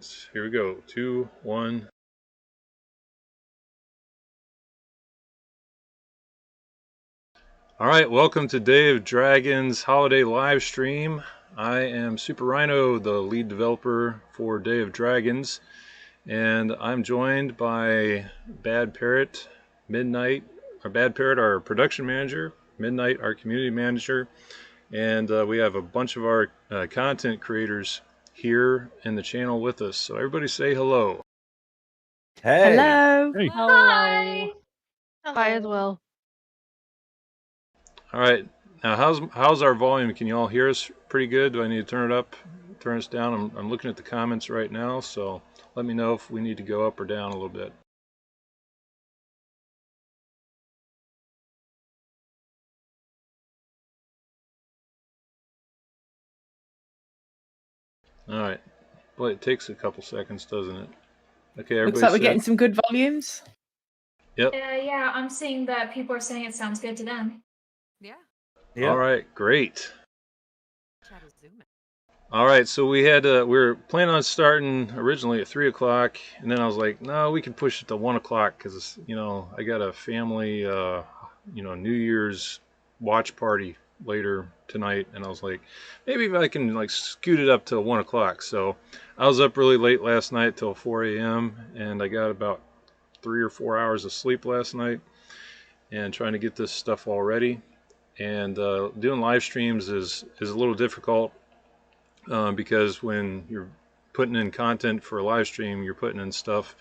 Dragons. Here we go. 2, 1. All right, welcome to Day of Dragons Holiday Livestream. I am Super Rhino, the lead developer for Day of Dragons, and I'm joined by Bad Parrot, Bad Parrot, our production manager, Midnight, our community manager, and we have a bunch of our content creators here in the channel with us. So everybody say hello. Hey. Hello. Hey. Hello. Hi as well. All right, now how's our volume? Can you all hear us pretty good? Do I need to turn it up, turn us down? I'm looking at the comments right now, so let me know if we need to go up or down a little bit. All right, boy, it takes a couple seconds, doesn't it? Okay, everybody. Looks like we're getting some good volumes. Yep. Yeah, I'm seeing that people are saying it sounds good to them. Yeah. All right, great. All right, so we were planning on starting originally at 3 o'clock, and then I was like, no, we can push it to 1 o'clock because I got a family New Year's watch party later tonight, and I was like, maybe if I can scoot it up to 1 o'clock. So I was up really late last night till 4 a.m. and I got about 3 or 4 hours of sleep last night, and trying to get this stuff all ready. And doing live streams is a little difficult because when you're putting in content for a live stream, you're putting in stuff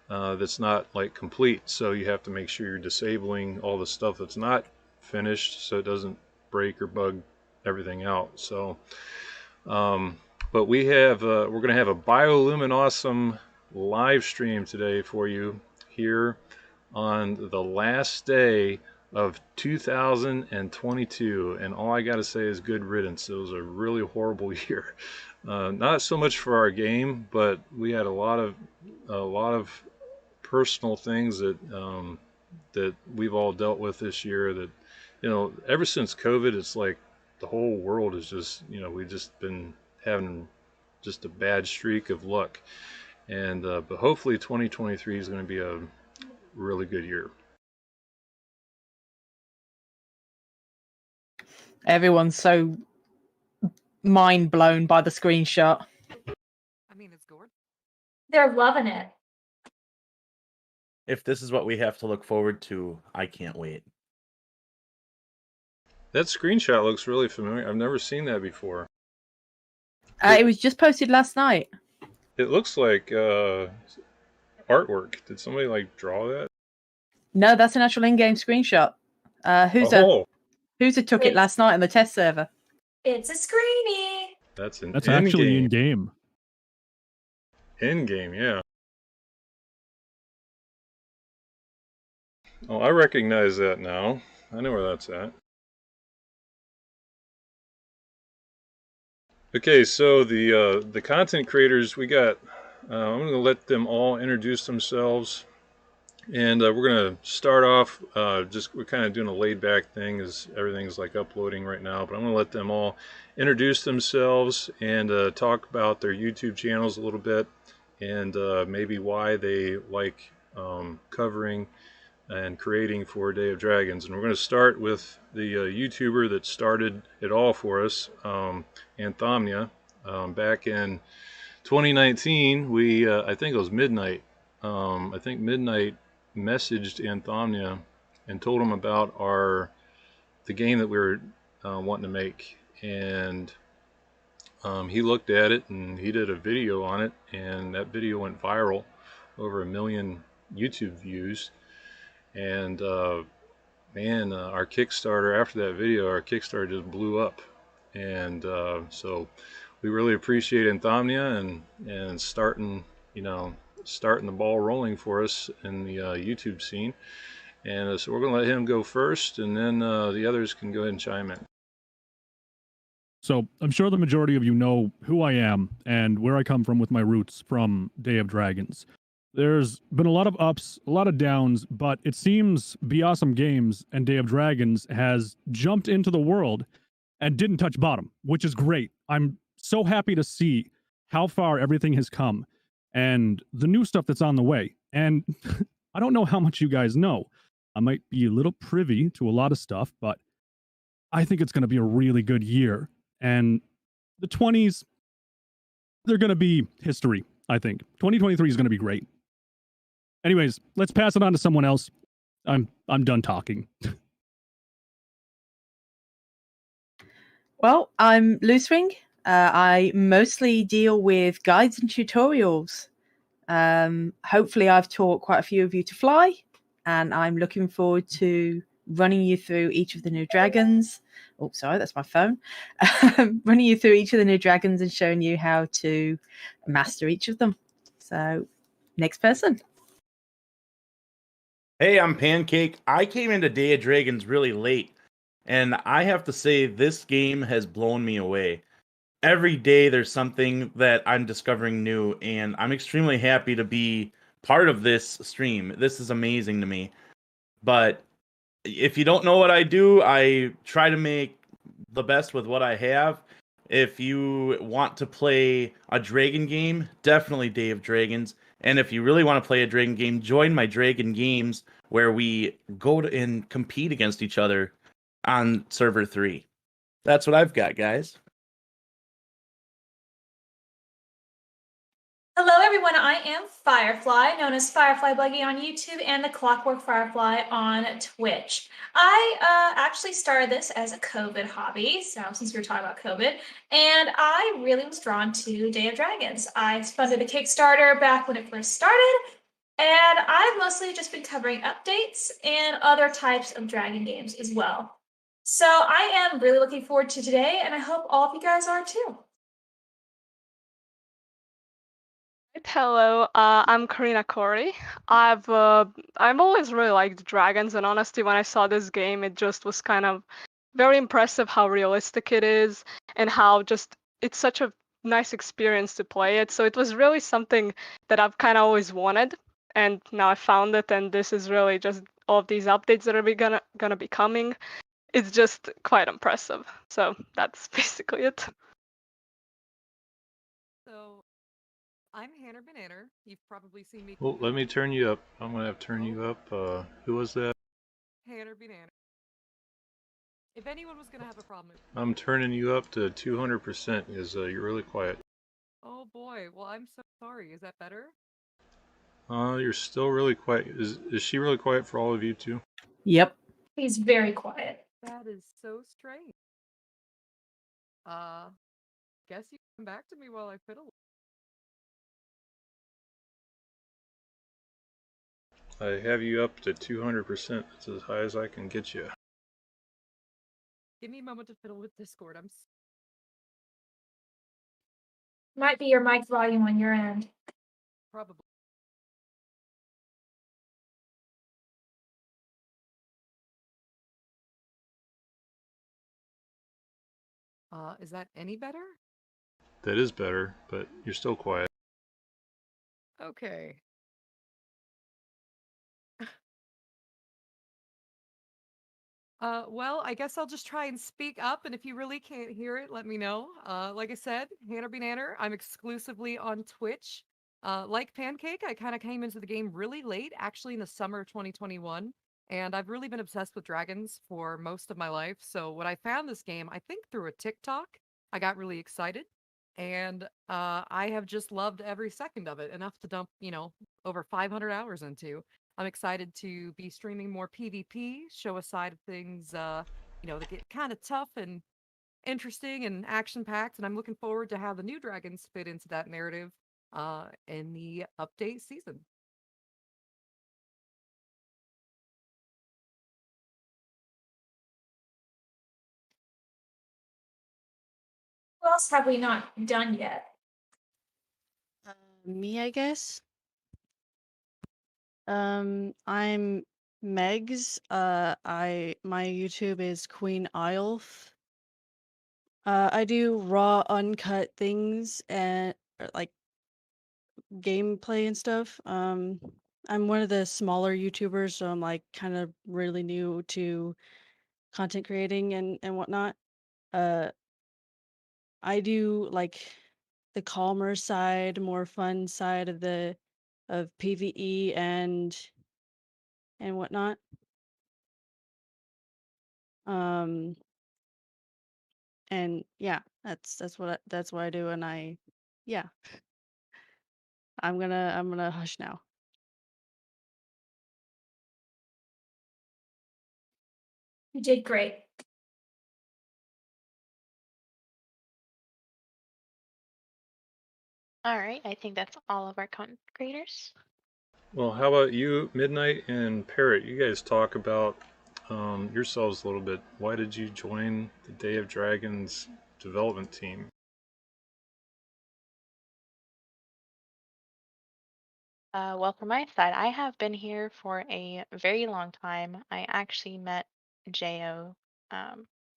that's not complete. So you have to make sure you're disabling all the stuff that's not finished so it doesn't break or bug everything out. So, but we're going to have a Bioluminosum live stream today for you here on the last day of 2022, and all I gotta say is good riddance. It was a really horrible year. Not so much for our game, but we had a lot of personal things that that we've all dealt with this year. That ever since COVID, it's like the whole world is just we've just been having just a bad streak of luck, and but hopefully 2023 is going to be a really good year. Everyone's so mind blown by the screenshot. I mean, it's gorgeous. They're loving it. If this is what we have to look forward to, I can't wait. That screenshot looks really familiar. I've never seen that before. It was just posted last night. It looks like artwork. Did somebody draw that? No, that's an actual in-game screenshot. Who's took it last night on the test server? It's a screenie. That's actually in game. In game, yeah. Oh, I recognize that now. I know where that's at. Okay, so the content creators we got. I'm going to let them all introduce themselves. And we're going to start off, we're kind of doing a laid-back thing as everything's uploading right now, but I'm going to let them all introduce themselves and talk about their YouTube channels a little bit, and maybe why they like covering and creating for Day of Dragons. And we're going to start with the YouTuber that started it all for us, Anthomnia. Back in 2019, I think it was Midnight. I think Midnight messaged Anthomnia and told him about the game that we were wanting to make, and he looked at it and he did a video on it, and that video went viral, over 1 million YouTube views. And man, our Kickstarter, after that video, our Kickstarter just blew up. And so we really appreciate Anthomnia and starting the ball rolling for us in the YouTube scene. And so we're going to let him go first, and then the others can go ahead and chime in. So I'm sure the majority of you know who I am and where I come from with my roots from Day of Dragons. There's been a lot of ups, a lot of downs, but it seems Be Awesome Games and Day of Dragons has jumped into the world and didn't touch bottom, which is great. I'm so happy to see how far everything has come. and the new stuff that's on the way. And I don't know how much you guys know. I might be a little privy to a lot of stuff, but I think it's going to be a really good year. And the 20s, they're going to be history, I think. 2023 is going to be great. Anyways, let's pass it on to someone else. I'm done talking. Well, I'm Loosewing. I mostly deal with guides and tutorials. Hopefully, I've taught quite a few of you to fly, and I'm looking forward to running you through each of the new dragons. Oh, sorry, that's my phone. Running you through each of the new dragons and showing you how to master each of them. So, next person. Hey, I'm Pancake. I came into Day of Dragons really late, and I have to say this game has blown me away. Every day there's something that I'm discovering new, and I'm extremely happy to be part of this stream. This is amazing to me. But if you don't know what I do, I try to make the best with what I have. If you want to play a dragon game, definitely Day of Dragons. And if you really want to play a dragon game, join my dragon games where we go to and compete against each other on server 3. That's what I've got, guys. Hello, everyone. I am Firefly, known as Firefly Buggy on YouTube and the Clockwork Firefly on Twitch. I actually started this as a COVID hobby, so since we were talking about COVID, and I really was drawn to Day of Dragons. I funded a Kickstarter back when it first started, and I've mostly just been covering updates and other types of dragon games as well. So I am really looking forward to today, and I hope all of you guys are too. Hello, I'm Karina Corey. I've always really liked dragons, and honestly, when I saw this game, it just was kind of very impressive how realistic it is, and how just it's such a nice experience to play it. So it was really something that I've kind of always wanted, and now I found it, and this is really just all of these updates that are gonna be coming. It's just quite impressive. So that's basically it. So, I'm Hannah Bananer. You've probably seen me. Well, let me turn you up. I'm gonna have to turn you up. Who was that? Hannah Bananer. If anyone was gonna have a problem, I'm turning you up to 200% because you're really quiet. oh boy. Well, I'm so sorry. Is that better? You're still really quiet. Is she really quiet for all of you too? Yep. He's very quiet. That is so strange. Guess you can come back to me while I fiddle. I have you up to 200%. That's as high as I can get you. Give me a moment to fiddle with Discord. Might be your mic volume on your end. Probably. Is that any better? That is better, but you're still quiet. Okay. Well, I guess I'll just try and speak up, and if you really can't hear it, let me know. Like I said, Hannah Bananer, I'm exclusively on Twitch. Like Pancake, I kind of came into the game really late, actually in the summer of 2021, and I've really been obsessed with dragons for most of my life. So when I found this game, I think through a TikTok, I got really excited, and I have just loved every second of it, enough to dump, over 500 hours into. I'm excited to be streaming more PvP, show a side of things, that get kind of tough and interesting and action-packed, and I'm looking forward to how the new dragons fit into that narrative in the update season. Who else have we not done yet? Me, I guess. I'm Megs. My YouTube is Queen Isle. I do raw, uncut things and like gameplay and stuff. I'm one of the smaller YouTubers, so I'm like kind of really new to content creating and whatnot. I do like the calmer side, more fun side of PvE and whatnot. And yeah, that's what I do, and yeah, I'm gonna hush now. You did great. All right, I think that's all of our content creators. Well, how about you, Midnight and Parrot? You guys talk about yourselves a little bit. Why did you join the Day of Dragons development team? Well, from my side, I have been here for a very long time. I actually met Jo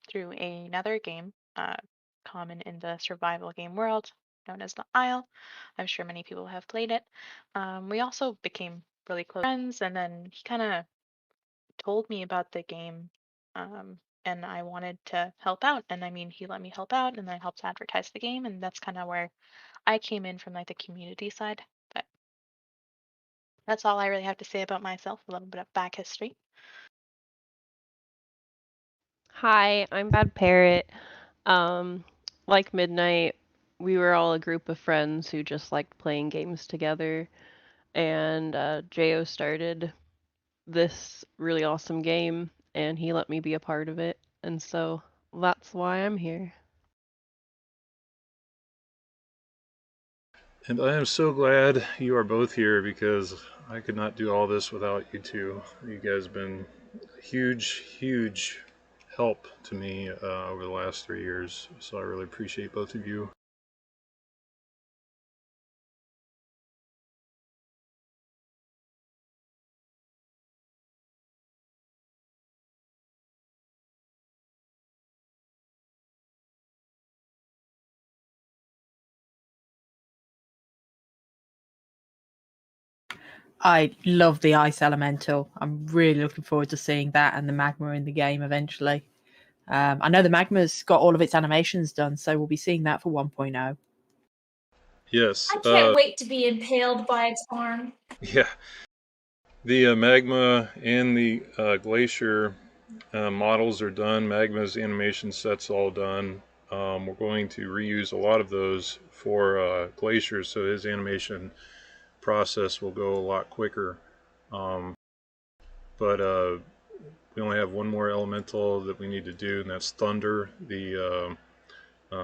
through another game, common in the survival game world, known as the Isle. I'm sure many people have played it. We also became really close friends, and then he kind of told me about the game, and I wanted to help out. And I mean, he let me help out, and I helped advertise the game, and that's kind of where I came in from, like, the community side. But that's all I really have to say about myself, a little bit of back history. Hi, I'm Bad Parrot. Um, like Midnight, we were all a group of friends who just liked playing games together, and Jo started this really awesome game, and he let me be a part of it, and so that's why I'm here. And I am so glad you are both here because I could not do all this without you two. You guys have been a huge, huge help to me over the last 3 years. So I really appreciate both of you. I love the ice elemental. I'm really looking forward to seeing that and the magma in the game eventually. I know the magma's got all of its animations done, so we'll be seeing that for 1.0. Yes. I can't wait to be impaled by its arm. Yeah. The magma and the glacier models are done. Magma's animation set's all done. We're going to reuse a lot of those for Glacier, so his animation process will go a lot quicker. But we only have one more elemental that we need to do, and that's Thunder, the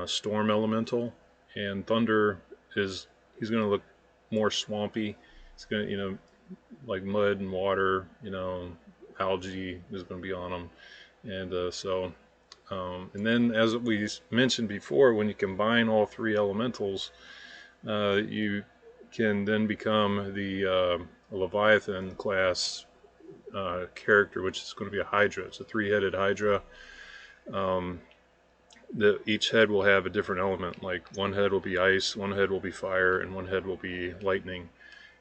storm elemental. And Thunder he's going to look more swampy. It's going to, like mud and water, algae is going to be on him. And and then, as we mentioned before, when you combine all three elementals, you can then become the Leviathan class character, which is going to be a Hydra. It's a three-headed Hydra. Each head will have a different element. Like one head will be ice, one head will be fire, and one head will be lightning.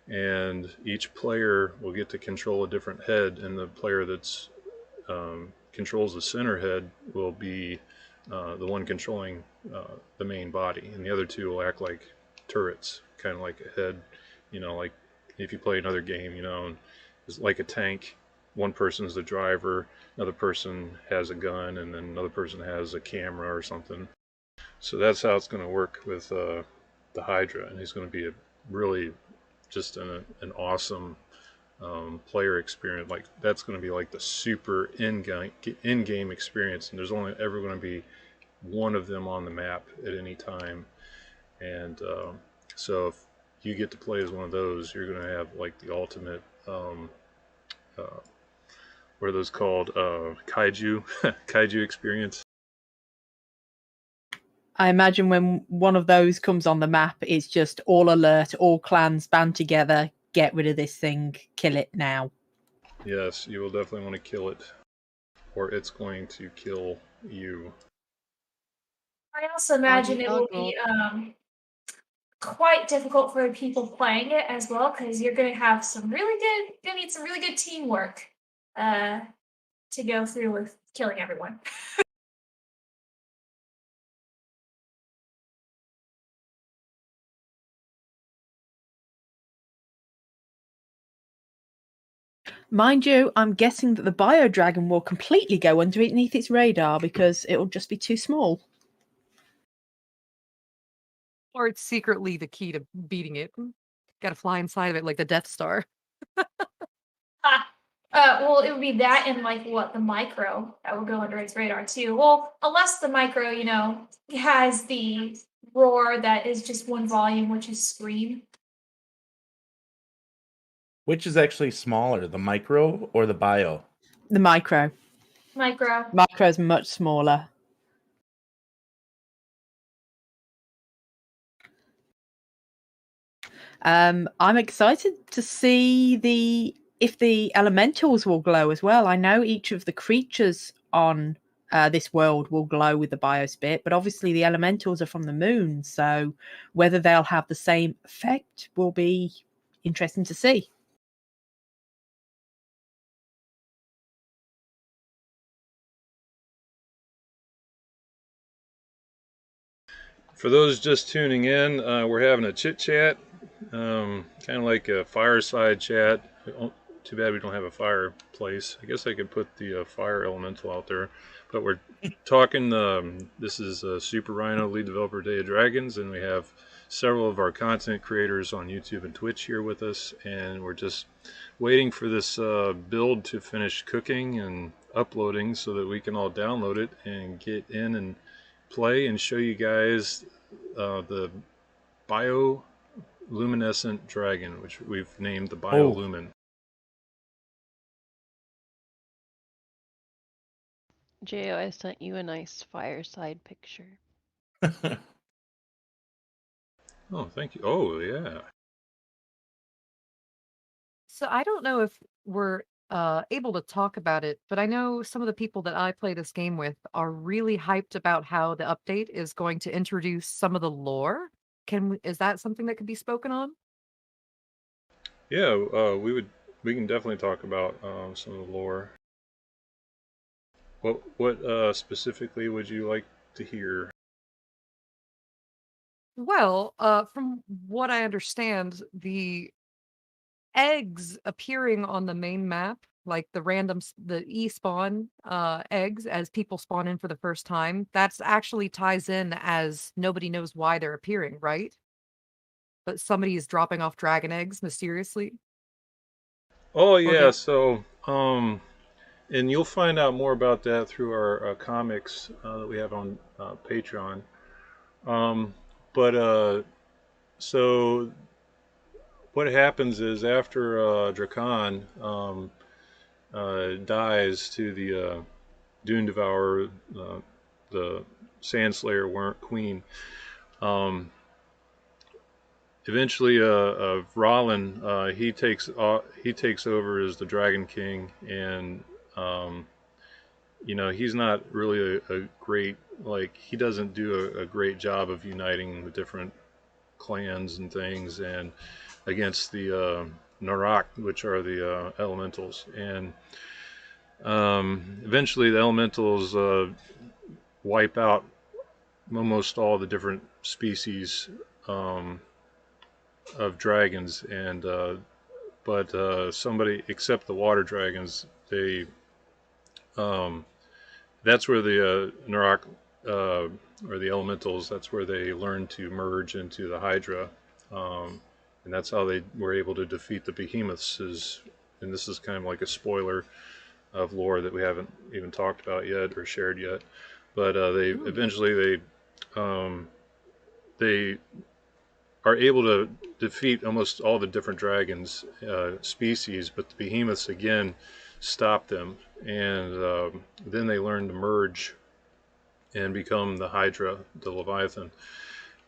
And each player will get to control a different head, and the player that's controls the center head will be the one controlling the main body, and the other two will act like turrets, kind of like a head. Like if you play another game, it's like a tank. One person's the driver, another person has a gun, and then another person has a camera or something. So that's how it's going to work with the Hydra, and he's going to be a really just an awesome player experience. Like that's going to be like the super in-game experience, and there's only ever going to be one of them on the map at any time. And so if you get to play as one of those, you're going to have like the ultimate what are those called, kaiju kaiju experience. I imagine when one of those comes on the map, it's just all alert, all clans band together, get rid of this thing, kill it now. Yes, you will definitely want to kill it, or it's going to kill you. I also imagine Doggy it dog will roll. be quite difficult for people playing it as well, because you're going to have need some really good teamwork to go through with killing everyone. Mind you, I'm guessing that the Bio Dragon will completely go underneath its radar because it'll just be too small. Or it's secretly the key to beating it. Got to fly inside of it like the Death Star. Well, it would be that and like what the micro that would go under its radar too. Well, unless the micro, has the roar that is just one volume, which is scream. Which is actually smaller, the micro or the bio? The micro. Micro. Micro is much smaller. I'm excited to see if the elementals will glow as well. I know each of the creatures on this world will glow with the biosphere, but obviously the elementals are from the moon, so whether they'll have the same effect will be interesting to see. For those just tuning in, we're having a chit chat, kind of like a fireside chat. Too bad we don't have a fireplace. I guess I could put the fire elemental out there. But we're talking, this is Super Rhino, lead developer Day of Dragons, and we have several of our content creators on YouTube and Twitch here with us. And we're just waiting for this build to finish cooking and uploading so that we can all download it and get in and play and show you guys the bioluminescent dragon, which we've named the Biolumin. Jo, I sent you a nice fireside picture. Oh, thank you. Oh, yeah. So I don't know if we're able to talk about it, but I know some of the people that I play this game with are really hyped about how the update is going to introduce some of the lore. Is that something that could be spoken on? Yeah, we can definitely talk about some of the lore. What specifically would you like to hear? Well, from what I understand, the eggs appearing on the main map, like the e-spawn eggs as people spawn in for the first time, that's actually ties in as nobody knows why they're appearing, right? But somebody is dropping off dragon eggs mysteriously. Oh, yeah, so and you'll find out more about that through our comics that we have on Patreon. But so what happens is after Drakan dies to the Dune Devourer, the Sandslayer Queen, eventually Rollin he takes over as the Dragon King, and he's not really a great, like, he doesn't do a great job of uniting the different clans and things and against the Narak, which are the elementals. And eventually the elementals wipe out almost all the different species of dragons, and but somebody, except the water dragons, they that's where the Narak or the elementals, that's where they learn to merge into the Hydra, and that's how they were able to defeat the behemoths. And this is kind of like a spoiler of lore that we haven't even talked about yet or shared yet. But they eventually they are able to defeat almost all the different dragons species, but the behemoths again stop them, and then they learn to merge and become the Hydra, the Leviathan,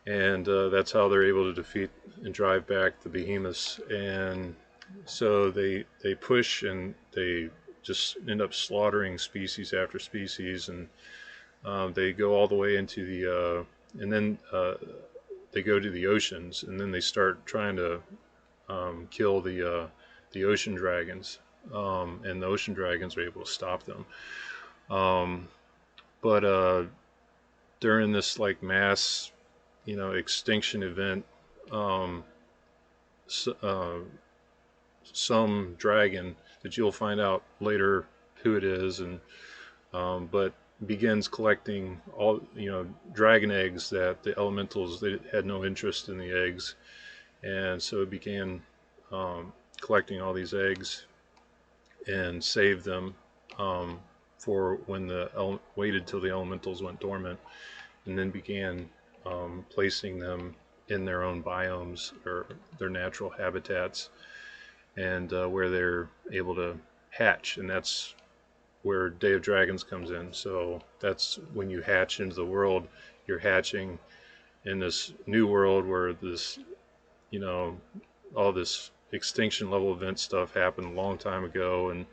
and that's how they're able to defeat and drive back the behemoths. And so they push, and they just end up slaughtering species after species, and they go all the way into the and then they go to the oceans, and then they start trying to kill the ocean dragons, and the ocean dragons are able to stop them. But during this like mass, extinction event, some dragon that you'll find out later who it is, and but begins collecting all dragon eggs that the elementals, they had no interest in the eggs, and so it began collecting all these eggs and saved them for when waited till the elementals went dormant, and then began placing them in their own biomes or their natural habitats, and where they're able to hatch, and that's where Day of Dragons comes in. So that's when you hatch into the world. You're hatching in this new world where this, all this extinction level event stuff happened a long time ago, and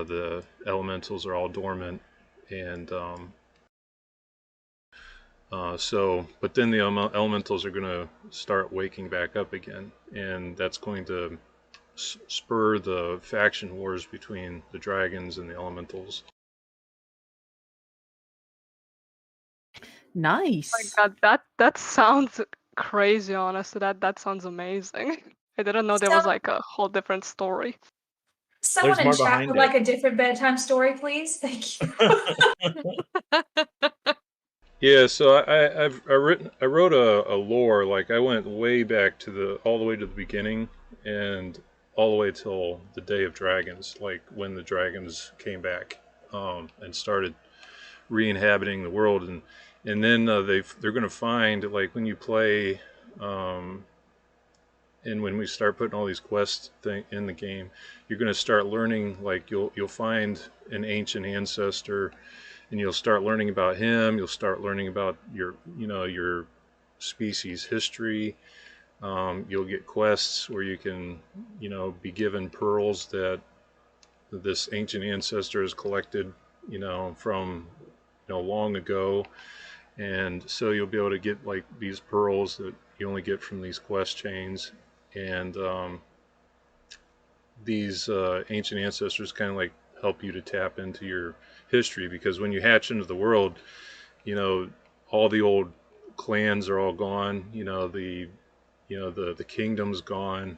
the elementals are all dormant, and but then the elementals are going to start waking back up again, and that's going to spur the faction wars between the dragons and the elementals. Nice. My God, that sounds crazy, honestly. That sounds amazing. I didn't know there was like a whole different story. Someone There's in more chat behind would it. like a different bedtime story, please. Thank you. Yeah, so I wrote a lore, like I went way back to all the way to the beginning, and all the way till the Day of Dragons, like when the dragons came back and started re-inhabiting the world, and then they're going to find, like, when you play and when we start putting all these quests in the game, you're going to start learning, like you'll find an ancient ancestor, and you'll start learning about him. You'll start learning about your species history. You'll get quests where you can be given pearls that this ancient ancestor has collected from long ago, and so you'll be able to get like these pearls that you only get from these quest chains, and these ancient ancestors kind of like help you to tap into your history, because when you hatch into the world, all the old clans are all gone, the kingdom's gone,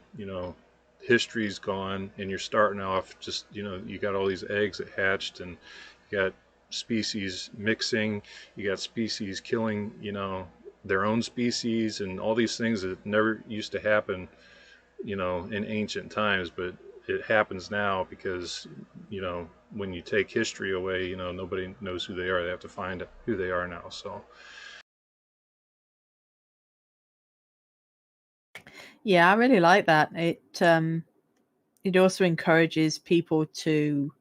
history's gone, and you're starting off just, you got all these eggs that hatched, and you got species mixing, you got species killing, their own species, and all these things that never used to happen, in ancient times, but it happens now because, when you take history away, nobody knows who they are. They have to find who they are now. So. Yeah, I really like that. It also encourages people to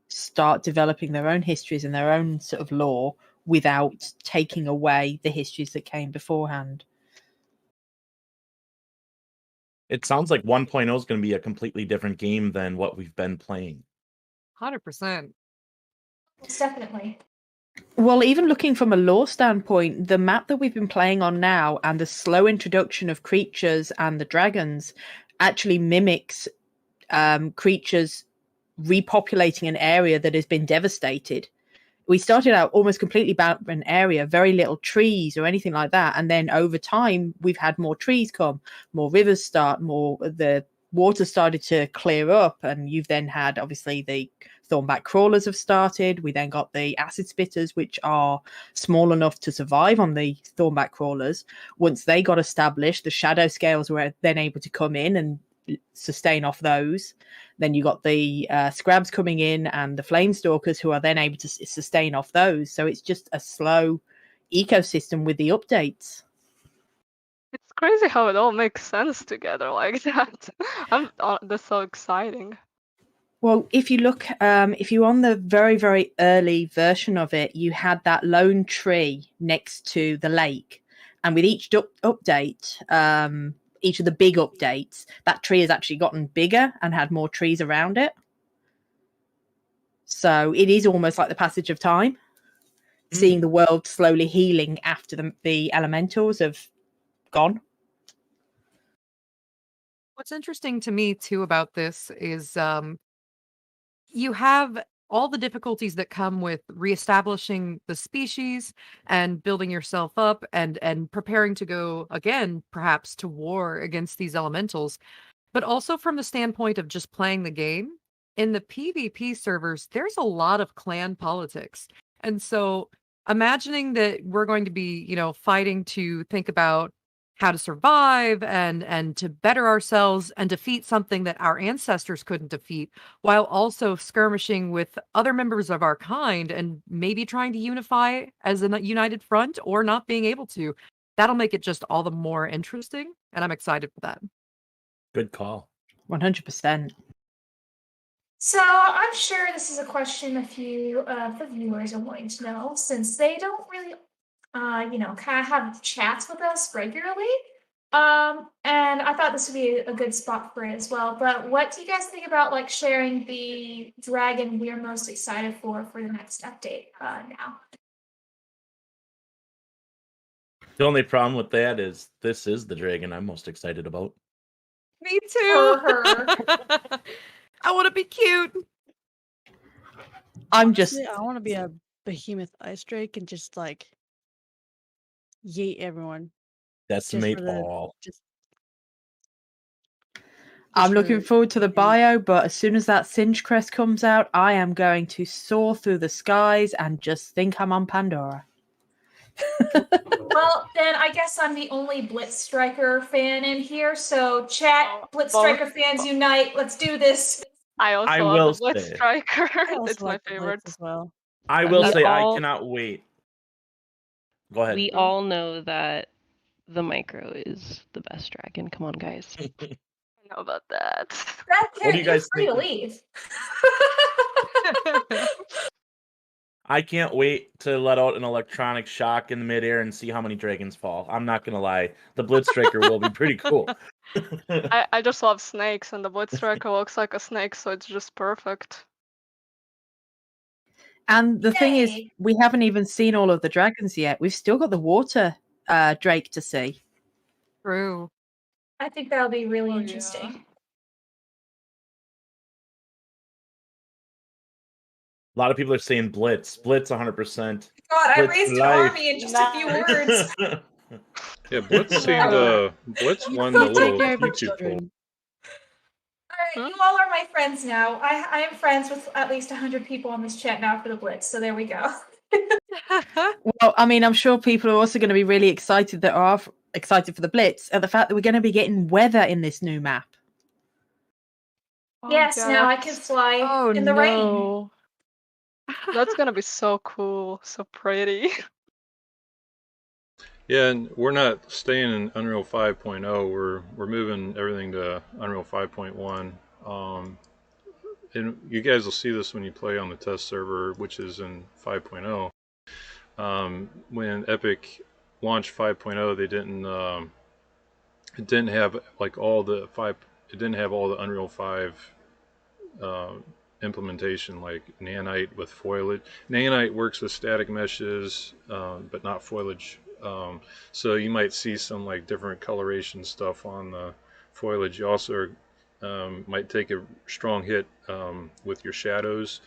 start developing their own histories and their own sort of lore without taking away the histories that came beforehand. It sounds like 1.0 is going to be a completely different game than what we've been playing. 100%. Most definitely. Well, even looking from a lore standpoint, the map that we've been playing on now and the slow introduction of creatures and the dragons actually mimics creatures repopulating an area that has been devastated. We started out almost completely barren area, very little trees or anything like that. And then over time, we've had more trees come, more rivers start, the water started to clear up. And you've then had, obviously, the thornback crawlers have started. We then got the acid spitters, which are small enough to survive on the thornback crawlers. Once they got established, the shadow scales were then able to come in and sustain off those. Then you got the scrabs coming in and the flame stalkers, who are then able to sustain off those. So it's just a slow ecosystem with the updates. It's crazy how it all makes sense together like that. That's so exciting. Well, if you look, if you're on the very, very early version of it, you had that lone tree next to the lake. And with each update, each of the big updates, that tree has actually gotten bigger and had more trees around it. So it is almost like the passage of time, seeing the world slowly healing after the elementals have gone. What's interesting to me too about this is you have all the difficulties that come with reestablishing the species and building yourself up and preparing to go again, perhaps to war against these elementals. but also from the standpoint of just playing the game. In the PvP servers, there's a lot of clan politics. And so imagining that we're going to be, fighting to think about how to survive and to better ourselves and defeat something that our ancestors couldn't defeat, while also skirmishing with other members of our kind and maybe trying to unify as a united front or not being able to. That'll make it just all the more interesting, and I'm excited for that. Good call. 100%. So I'm sure this is a question a few of the viewers are wanting to know, since they don't really, kind of have chats with us regularly. And I thought this would be a good spot for it as well. But what do you guys think about like sharing the dragon we're most excited for the next update now? The only problem with that is this is the dragon I'm most excited about. Me too. Her. I want to be cute. Honestly, I want to be a behemoth ice drake and just like yeet everyone. Decimate Just for the- all. I'm looking forward to the bio, but as soon as that Singe crest comes out, I am going to soar through the skies and just think I'm on Pandora. Well, then I guess I'm the only Blitz Striker fan in here. So, chat, Blitz Striker fans unite. Let's do this. I also I love will the Blitz say- Striker. I also It's my like the Blitz favorite. as well. I will say I all- cannot wait. Go ahead. We all know that the micro is the best dragon. Come on, guys. I know about that. That What do you guys free to think? leave. I can't wait to let out an electronic shock in the midair and see how many dragons fall. I'm not gonna lie. The Blitz Striker will be pretty cool. I just love snakes, and the Blitz Striker looks like a snake, so it's just perfect. And the thing is, Yay. we haven't even seen all of the dragons yet. We've still got the water drake to see. True. I think that'll be really Oh, interesting. yeah. A lot of people are saying Blitz. Blitz 100%. God, I Blitz raised an life. army in just a few words. Yeah, Blitz seemed Blitz won the Take little care of your YouTube poll. children. All right, you all are my friends now. I am friends with at least 100 people on this chat now for the Blitz, so there we go. Well, I mean, I'm sure people are also going to be really excited excited for the Blitz at the fact that we're going to be getting weather in this new map. Yes, now I can fly in the rain. That's gonna be so cool, so pretty. Yeah, and we're not staying in Unreal 5.0. We're moving everything to Unreal 5.1. And you guys will see this when you play on the test server, which is in 5.0. When Epic launched 5.0, they didn't it didn't have like all the Unreal 5 implementation, like nanite with foliage. Nanite works with static meshes, but not foliage. So you might see some like different coloration stuff on the foliage. You also might take a strong hit with your shadows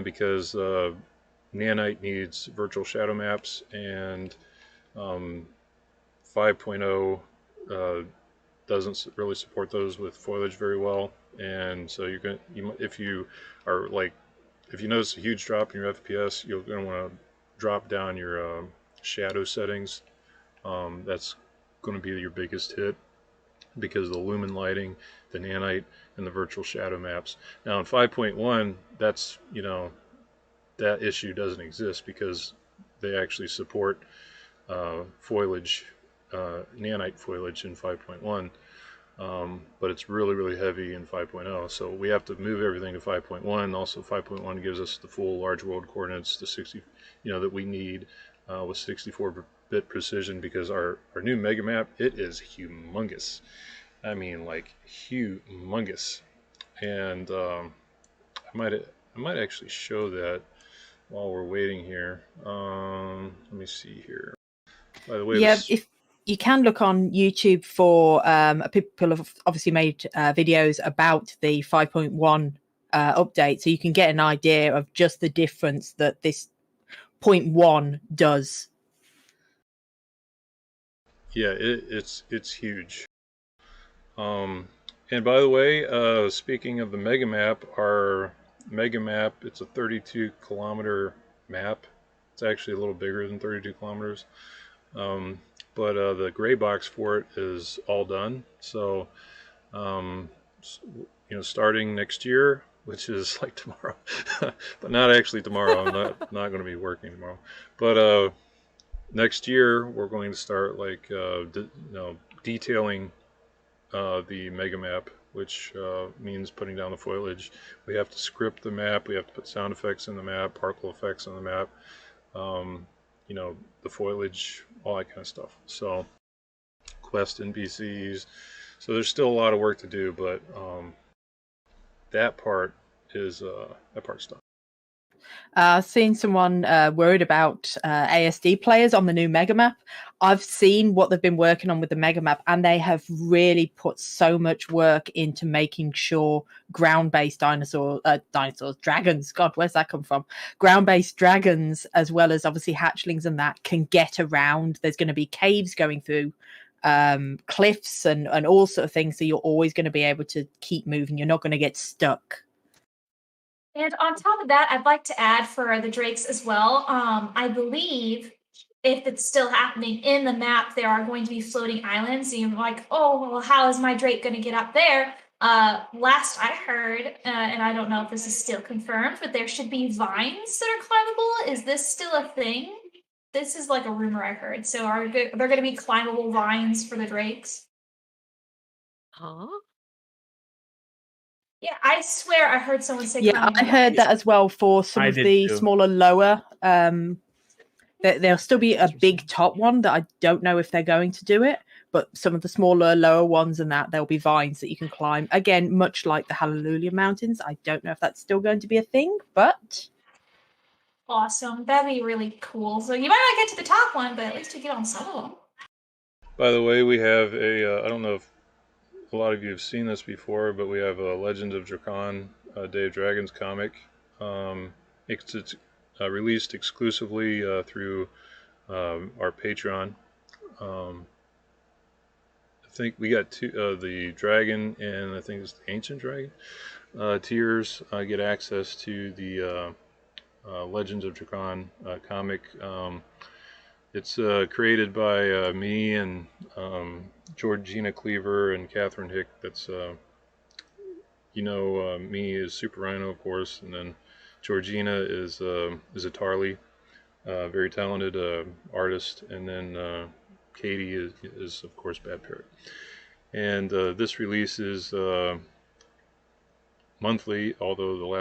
because nanite needs virtual shadow maps, and 5.0 doesn't really support those with foliage very well. And so if you notice a huge drop in your FPS, you're going to want to drop down your shadow settings. That's going to be your biggest hit because of the lumen lighting, the nanite, and the virtual shadow maps. Now in 5.1, that's that issue doesn't exist because they actually support foliage, nanite foliage in 5.1. But it's really, really heavy in 5.0. So we have to move everything to 5.1. Also, 5.1 gives us the full large world coordinates, the 60, that we need with 64-bit precision, because our new mega map, it is humongous. I mean, like humongous. And I might actually show that while we're waiting here. Let me see here. By the way, Yeah, if you can look on YouTube for people have obviously made videos about the 5.1 update, so you can get an idea of just the difference that this 0.1 does. Yeah, it's huge. And by the way, speaking of the mega map, our mega map, it's a 32-kilometer map. It's actually a little bigger than 32 kilometers. But the gray box for it is all done. So, starting next year, which is like tomorrow, but not actually tomorrow. I'm not going to be working tomorrow. But next year, we're going to start detailing the mega map, which means putting down the foliage. We have to script the map. We have to put sound effects in the map, particle effects in the map. The foliage, all that kind of stuff. So quest NPCs. So there's still a lot of work to do, but that part is done. I've seen someone worried about ASD players on the new Mega Map. I've seen what they've been working on with the Mega Map, and they have really put so much work into making sure ground-based dragons, God, where's that come from? Ground-based dragons, as well as obviously hatchlings and that, can get around. There's going to be caves going through cliffs and all sort of things, so you're always going to be able to keep moving. You're not going to get stuck. And on top of that, I'd like to add for the drakes as well. I believe if it's still happening in the map, there are going to be floating islands. And you're like, oh, well, how is my drake going to get up there? Last I heard, and I don't know if this is still confirmed, but there should be vines that are climbable. Is this still a thing? This is like a rumor I heard. So are there going to be climbable vines for the drakes? Huh? Yeah, I swear I heard someone say. Yeah, I heard that as well for some of the smaller, lower. There'll still be a big top one that I don't know if they're going to do it, but some of the smaller, lower ones and that, there'll be vines that you can climb. Again, much like the Hallelujah Mountains. I don't know if that's still going to be a thing, but... Awesome. That'd be really cool. So you might not get to the top one, but at least you get on some of them. By the way, we have I don't know if a lot of you have seen this before, but we have a Legend of Drakon, Day of Dragons comic. It's released exclusively through our Patreon. I think we got the dragon and I think it's the Ancient Dragon tiers get access to the Legends of Drakon comic. It's created by me and Georgina Cleaver and Catherine Hick. That's me is Super Rhino, of course, and then Georgina is a Tarly, very talented artist, and then Katie is of course Bad Parrot. And this release is monthly, although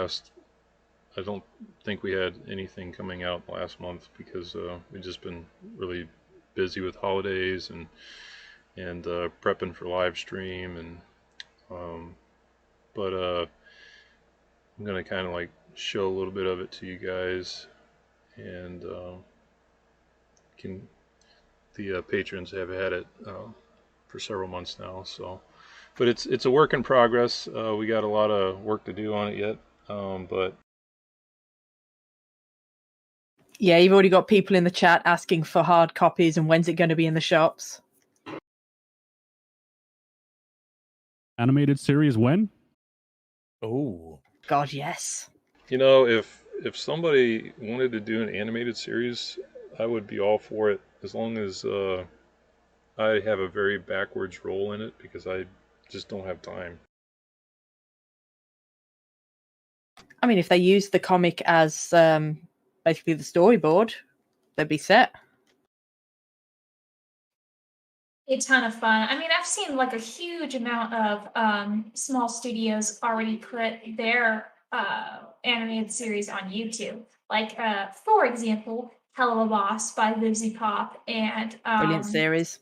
I don't think we had anything coming out last month because we've just been really busy with holidays and prepping for live stream but I'm gonna kind of like show a little bit of it to you guys, and the patrons have had it for several months now. So, but it's a work in progress. We got a lot of work to do on it yet, but. Yeah, you've already got people in the chat asking for hard copies and when's it going to be in the shops? Animated series when? Oh. God, yes. If somebody wanted to do an animated series, I would be all for it, as long as I have a very backwards role in it, because I just don't have time. I mean, if they use the comic as basically the storyboard, they'd be set. A ton of fun. I mean, I've seen like a huge amount of small studios already put their animated series on YouTube. Like, for example, Hell of a Boss by Livesy Pop and Brilliant series.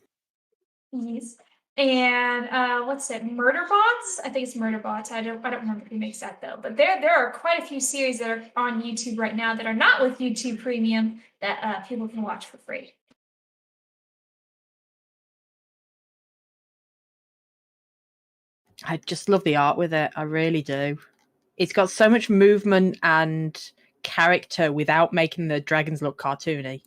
Yes. And what's it? Murderbots? I think it's Murderbots. I don't remember who makes that though. But there are quite a few series that are on YouTube right now that are not with YouTube Premium that people can watch for free. I just love the art with it. I really do. It's got so much movement and character without making the dragons look cartoony.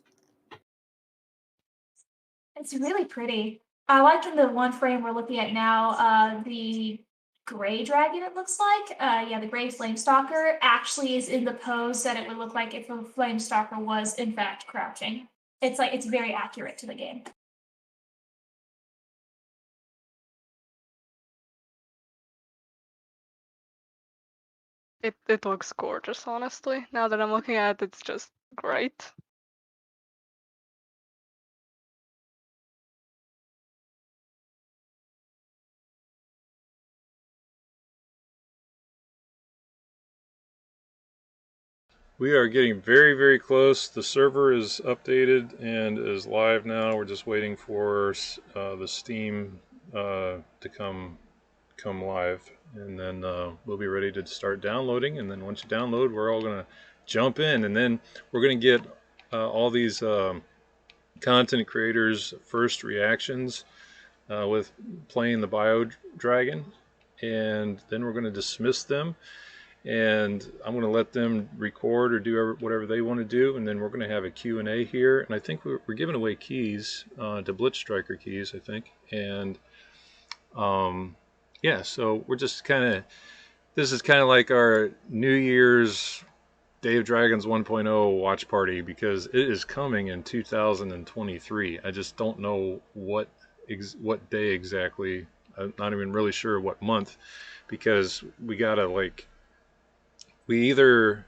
It's really pretty. I like in the one frame we're looking at now, the gray dragon, it looks like. Yeah, the gray flamestalker actually is in the pose that it would look like if a flamestalker was in fact crouching. It's very accurate to the game. It looks gorgeous, honestly. Now that I'm looking at it, it's just great. We are getting very, very close. The server is updated and is live now. We're just waiting for the Steam to come live, and then we'll be ready to start downloading. And then once you download, we're all gonna jump in, and then we're gonna get all these content creators' first reactions with playing the Bio Dragon, and then we're gonna dismiss them. And I'm going to let them record or do whatever they want to do, and then we're going to have a Q&A here. And I think we're giving away keys to Blitz Striker keys, I think. And yeah, so we're just this is kind of like our New Year's Day of Dragons 1.0 watch party, because it is coming in 2023. I just don't know what day exactly. I'm not even really sure what month, because we gotta we either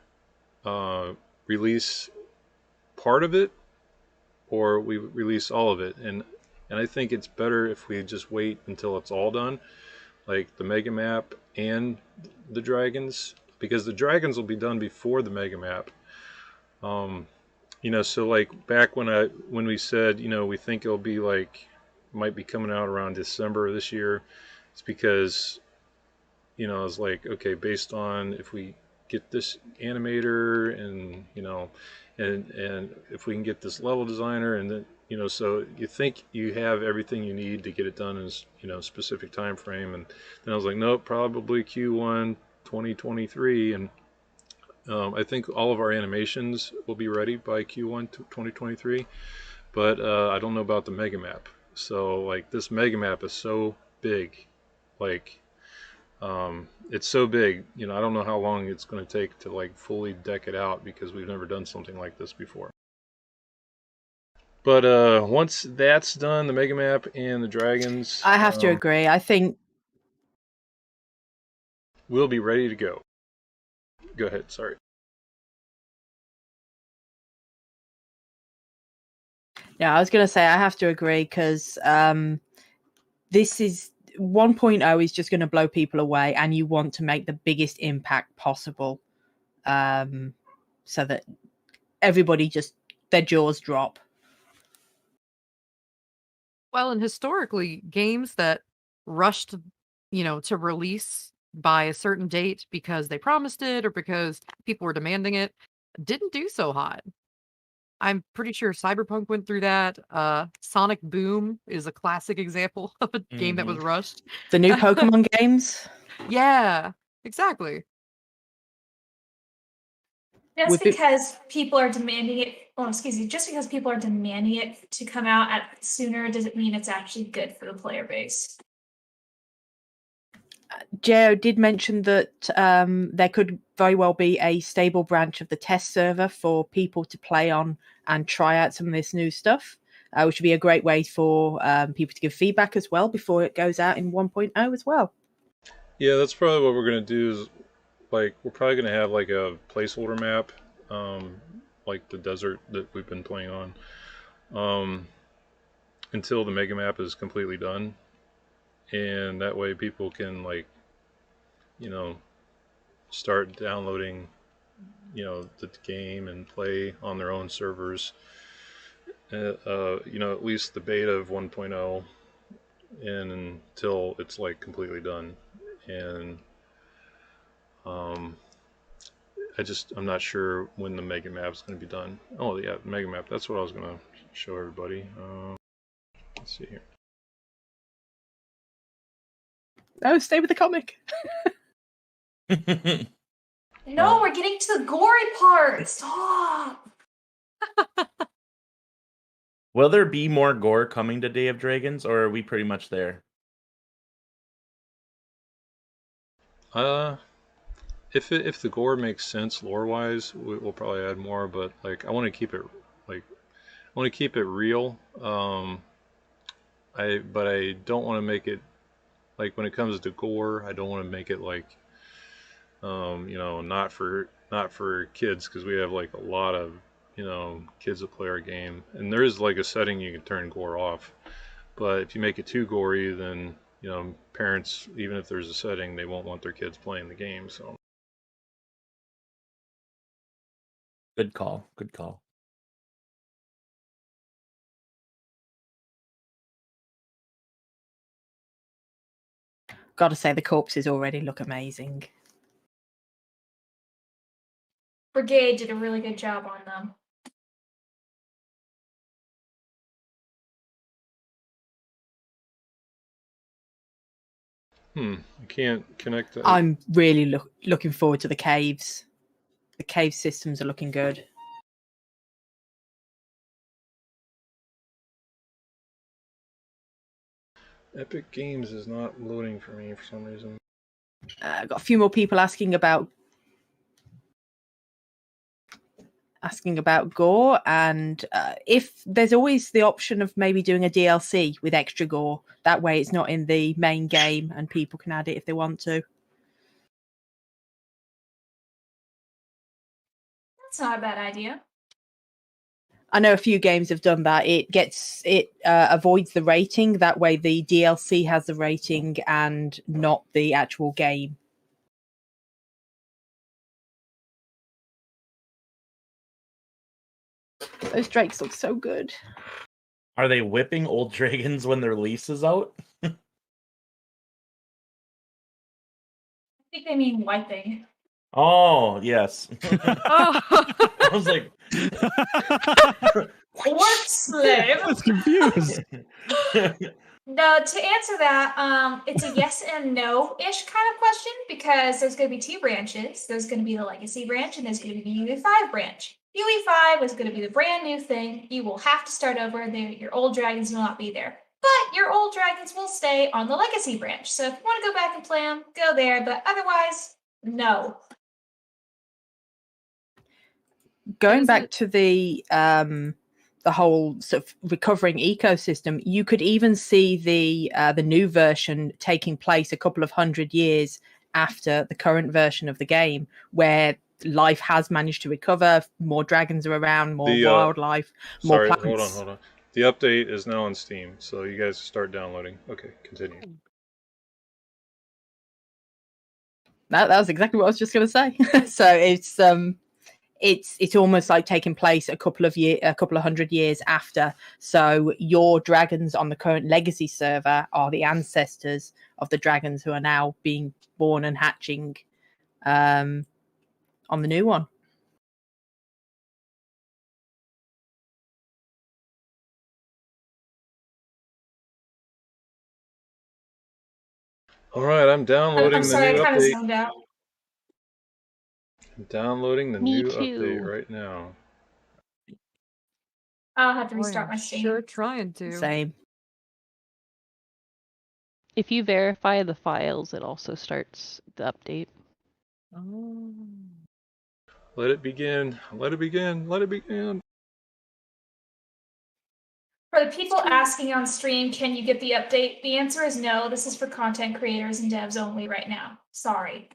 release part of it or we release all of it, and I think it's better if we just wait until it's all done, like the mega map and the dragons, because the dragons will be done before the mega map. So like back when we said, we think it'll be might be coming out around December this year, it's because it's like, okay, based on if we get this animator and and if we can get this level designer, and then so you think you have everything you need to get it done in a specific time frame. And then I was like, nope, probably Q1 2023. And I think all of our animations will be ready by Q1 2023, but I don't know about the mega map. So like this mega map is so big, it's so big, I don't know how long it's going to take to fully deck it out, because we've never done something like this before. But once that's done, the mega map and the dragons, I have to agree. I think we'll be ready to go. Go ahead, sorry. Yeah, I was going to say I have to agree, because this is 1.0 is just going to blow people away, and you want to make the biggest impact possible, so that everybody just their jaws drop. Well, and historically, games that rushed, to release by a certain date because they promised it or because people were demanding it didn't do so hot. I'm pretty sure Cyberpunk went through that. Sonic Boom is a classic example of a game that was rushed. The new Pokemon games. Yeah, exactly. Just because people are demanding it, just because people are demanding it to come out sooner doesn't mean it's actually good for the player base. Joe did mention that there could very well be a stable branch of the test server for people to play on and try out some of this new stuff, which would be a great way for people to give feedback as well before it goes out in 1.0 as well. Yeah, that's probably what we're going to do, is we're probably going to have a placeholder map, like the desert that we've been playing on, until the mega map is completely done. And that way people can start downloading the game and play on their own servers, at least the beta of 1.0, and until it's completely done. And I'm not sure when the mega map is going to be done. Oh yeah, the mega map, that's what I was going to show everybody. Let's see here. Oh, stay with the comic. No, we're getting to the gory part. Stop. Will there be more gore coming to Day of Dragons, or are we pretty much there? Uh, if the gore makes sense lore wise, we'll probably add more. But like, I want to keep it real. But I don't want to make it like when it comes to gore. I don't want to make it like not for kids because we have like a lot of kids that play our game, and there is like a setting you can turn gore off. But if you make it too gory, then parents, even if there's a setting, they won't want their kids playing the game. So Good call. Good call. Gotta say, the corpses already look amazing. Brigade did a really good job on them. I can't connect. I'm really looking forward to the caves. The cave systems are looking good. Epic Games is not loading for me for some reason. Got a few more people asking about gore, and if there's always the option of maybe doing a DLC with extra gore. That way it's not in the main game and people can add it if they want to. That's not a bad idea. I know a few games have done that. It avoids the rating. That way the DLC has the rating and not the actual game. Those drakes look so good. Are they whipping old dragons when their lease is out? I think they mean wiping. Oh, yes. I was like, Work slave. I was confused. No, to answer that, it's a yes and no-ish kind of question because there's going to be two branches. There's going to be the legacy branch and there's going to be the UE5 branch. UE5 is going to be the brand new thing. You will have to start over. Your old dragons will not be there. But your old dragons will stay on the legacy branch. So if you want to go back and play them, go there. But otherwise, no. Going back to the whole sort of recovering ecosystem, you could even see the new version taking place a couple of 100 years after the current version of the game, where life has managed to recover, more dragons are around, more wildlife, more plants. Hold on. The update is now on Steam, so you guys start downloading. Okay, continue. That was exactly what I was just going to say. So it's almost like taking place a couple of 100 years after. So your dragons on the current legacy server are the ancestors of the dragons who are now being born and hatching on the new one. All right, I'm downloading I'm sorry, the new I kind of update. zoned out. I'm downloading the Me new too. update right now. I'll have to restart my Steam. Sure, trying to. Same. If you verify the files, it also starts the update. Oh. Let it begin. Let it begin. Let it begin. For the people asking on stream, can you get the update? The answer is no. This is for content creators and devs only right now. Sorry.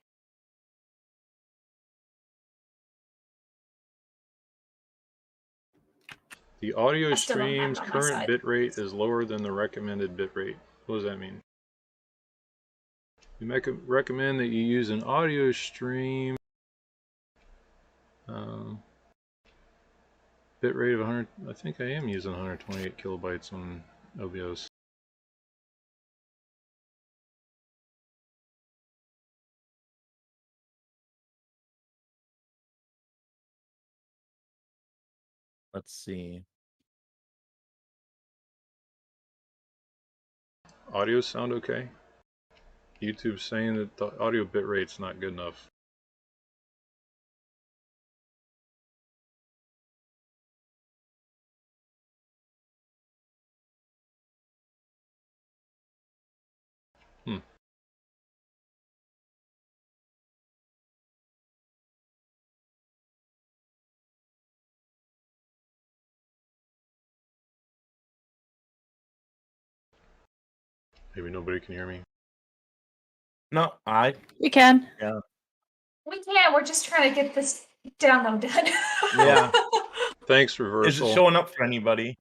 The audio I still don't have it stream's on my current side. bitrate is lower than the recommended bitrate. What does that mean? We recommend that you use an audio stream bitrate of 100. I think I am using 128 kilobytes on OBS. let's see. Audio sound okay? YouTube's saying that the audio bitrate's not good enough. Maybe nobody can hear me. No, We can. Yeah. We can. We're just trying to get this download done. Yeah. Thanks, Is it Reversal. showing up for anybody?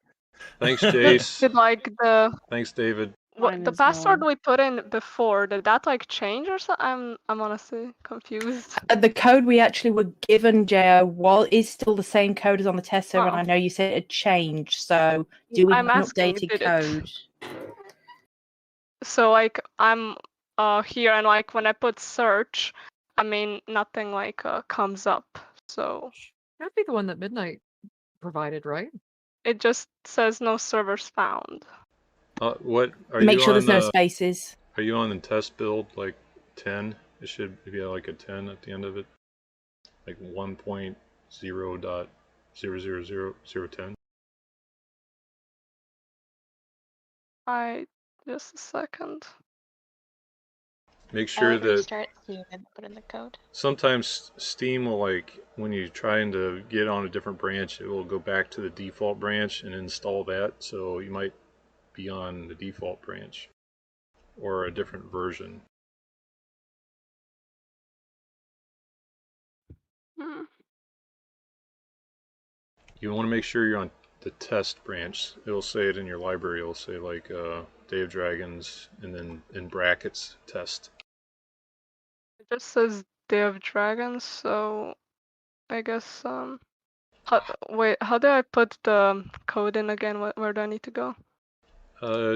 Thanks, Jace. Did like the Thanks, David. Mine the as password well. we put in before, did that like change or something? I'm honestly confused. The code we actually were given, Jo, is still the same code as on the test server, and Oh. I know you said it changed. So, do we I'm have an asking, updated did it? code? So like I'm here and like when I put search, I mean nothing like comes up. So That'd be the one that Midnight provided, right? it just says no servers found. What are Make you sure on? there's no spaces. Are you on the test build like 10? It should be like a 10 at the end of it, like 1.0.00010. Just a second. Make I sure would that restart Steam and put in the code. sometimes Steam will, like, when you're trying to get on a different branch, it will go back to the default branch and install that. So you might be on the default branch or a different version. Hmm. You want to make sure you're on the test branch. It'll say it in your library. It'll say like Day of Dragons and then in brackets test. It just says Day of Dragons, so I guess how do I put the code in again? Where do I need to go?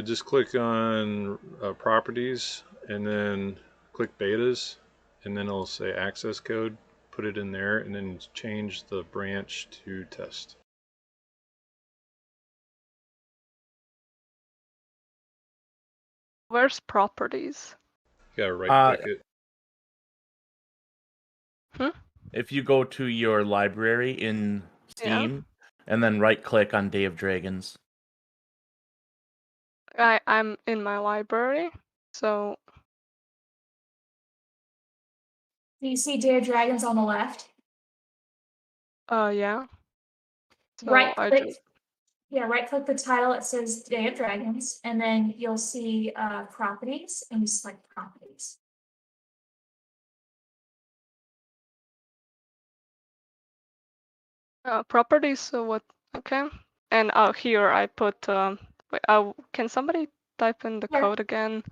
Just click on properties and then click betas, and then it'll say access code. Put it in there and then change the branch to test. Where's properties? You gotta right click it. If you go to your library in Steam and then right click on Day of Dragons. I'm in my library, so Do you see Day of Dragons on the left? yeah. So Right I click. just Yeah, right click the title. It says Day of Dragons, and then you'll see properties, and you select properties. properties. So what? Okay. And here I put wait, can somebody type in the Yeah. code again?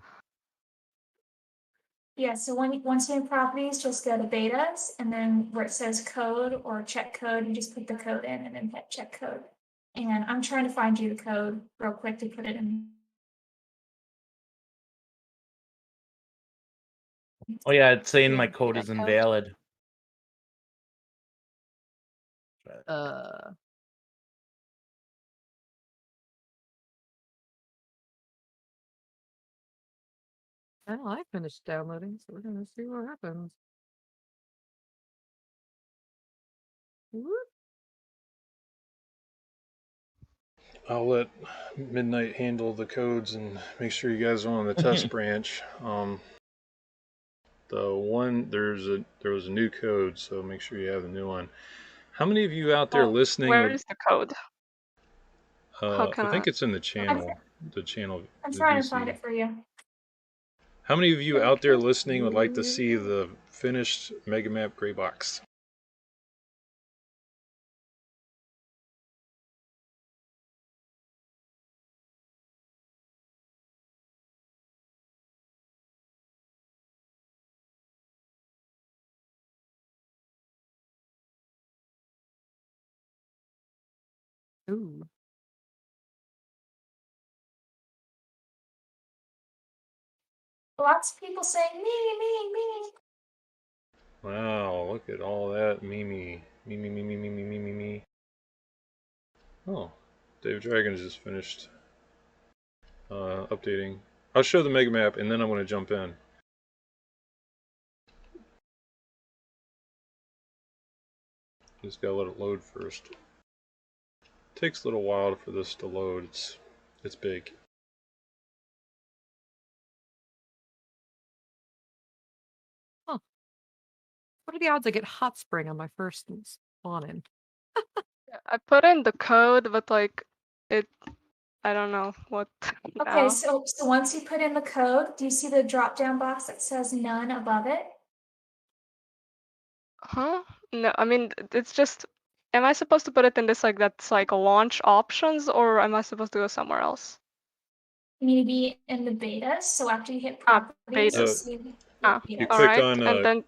Yeah, so once you're in properties, just go to betas, and then where it says code or check code, you just put the code in and then hit check code. And I'm trying to find you the code real quick to put it in. Oh yeah, it's saying my Yeah, code that is code. invalid. Well, I finished downloading, so we're gonna see what happens. Whoop. I'll let Midnight handle the codes and make sure you guys are on the test branch. There was a new code, so make sure you have the new one. How many of you out there listening? Where is the code? How I can think it's in the channel. I'm the trying to VC. find it for you. How many of you out there listening would like to see the finished Mega Map Gray Box? Ooh. Lots of people saying me. Wow, look at all that me. Oh, Dave Dragon just finished updating. I'll show the Mega Map and then I'm going to jump in. Just gotta let it load first. Takes a little while for this to load. It's big. Huh. What are the odds I get hot spring on my first spawn in? I put in the code, but like it I don't know what Okay, now. so once you put in the code, do you see the drop down box that says none above it? Huh? No, I mean it's just. Am I supposed to put it in this like that's like launch options, or am I supposed to go somewhere else? You need to be in the betas. So after you hit Ah, properties, you'll betas. see Ah, You betas. all click right, on and then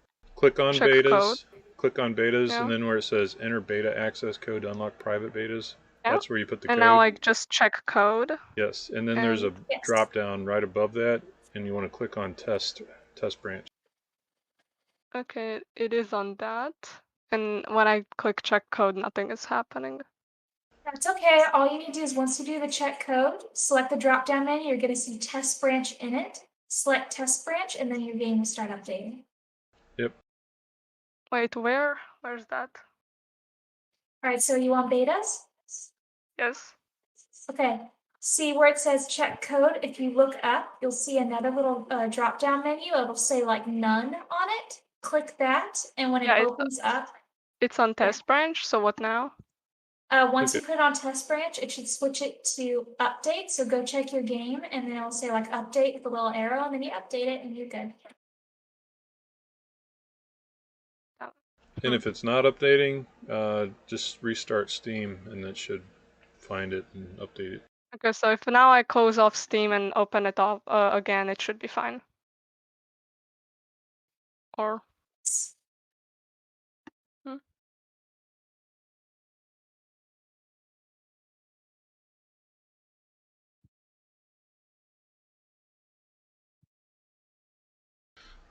check code. betas, click on betas, Yeah. and then where it says enter beta access code to unlock private betas, Yeah. that's where you put the And code. now like just check code. Yes, and then there's a And Yes. drop down right above that, and you want to click on test branch. okay, it is on that. And when I click check code, nothing is happening. That's okay. All you need to do is once you do the check code, select the drop down menu. You're going to see test branch in it. Select test branch, and then your game will start updating. Yep. Wait, where? Where's that? All right, so you want betas? Yes. Okay. See where it says check code? If you look up, you'll see another little drop down menu. It'll say like none on it. Click that, and when Yeah, it opens up, it's on test branch. So what now? once you Okay. put it on test branch, it should switch it to update. So go check your game, and then it'll say like update with a little arrow, and then you update it, and you're good. And if it's not updating, just restart Steam, and it should find it and update it. Okay, so if now I close off Steam and open it up again, it should be fine. Or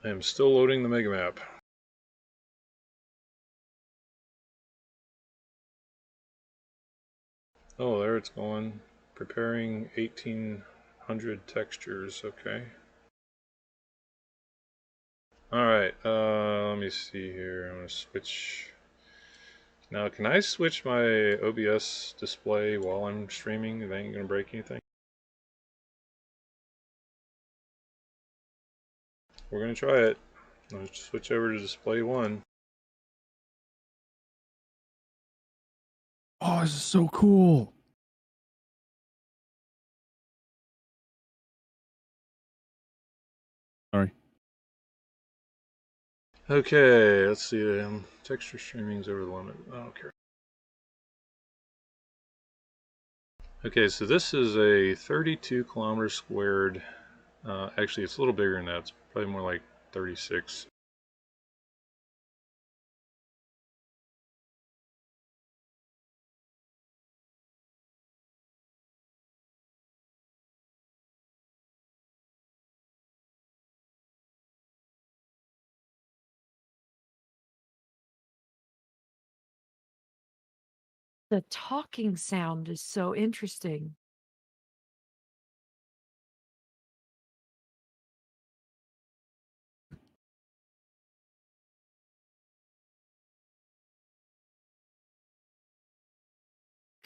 I am still loading the mega map. Oh, there it's going. Preparing 1800 textures. Okay. Alright, let me see here. I'm going to switch. Now, can I switch my OBS display while I'm streaming? It ain't going to break anything. We're going to try it. Let's switch over to display 1. Oh, this is so cool. Sorry. Okay, let's see. Texture streaming's over the limit. I don't care. Okay, so this is a 32 kilometers squared. Actually, it's a little bigger than that. It's probably more like 36. The talking sound is so interesting.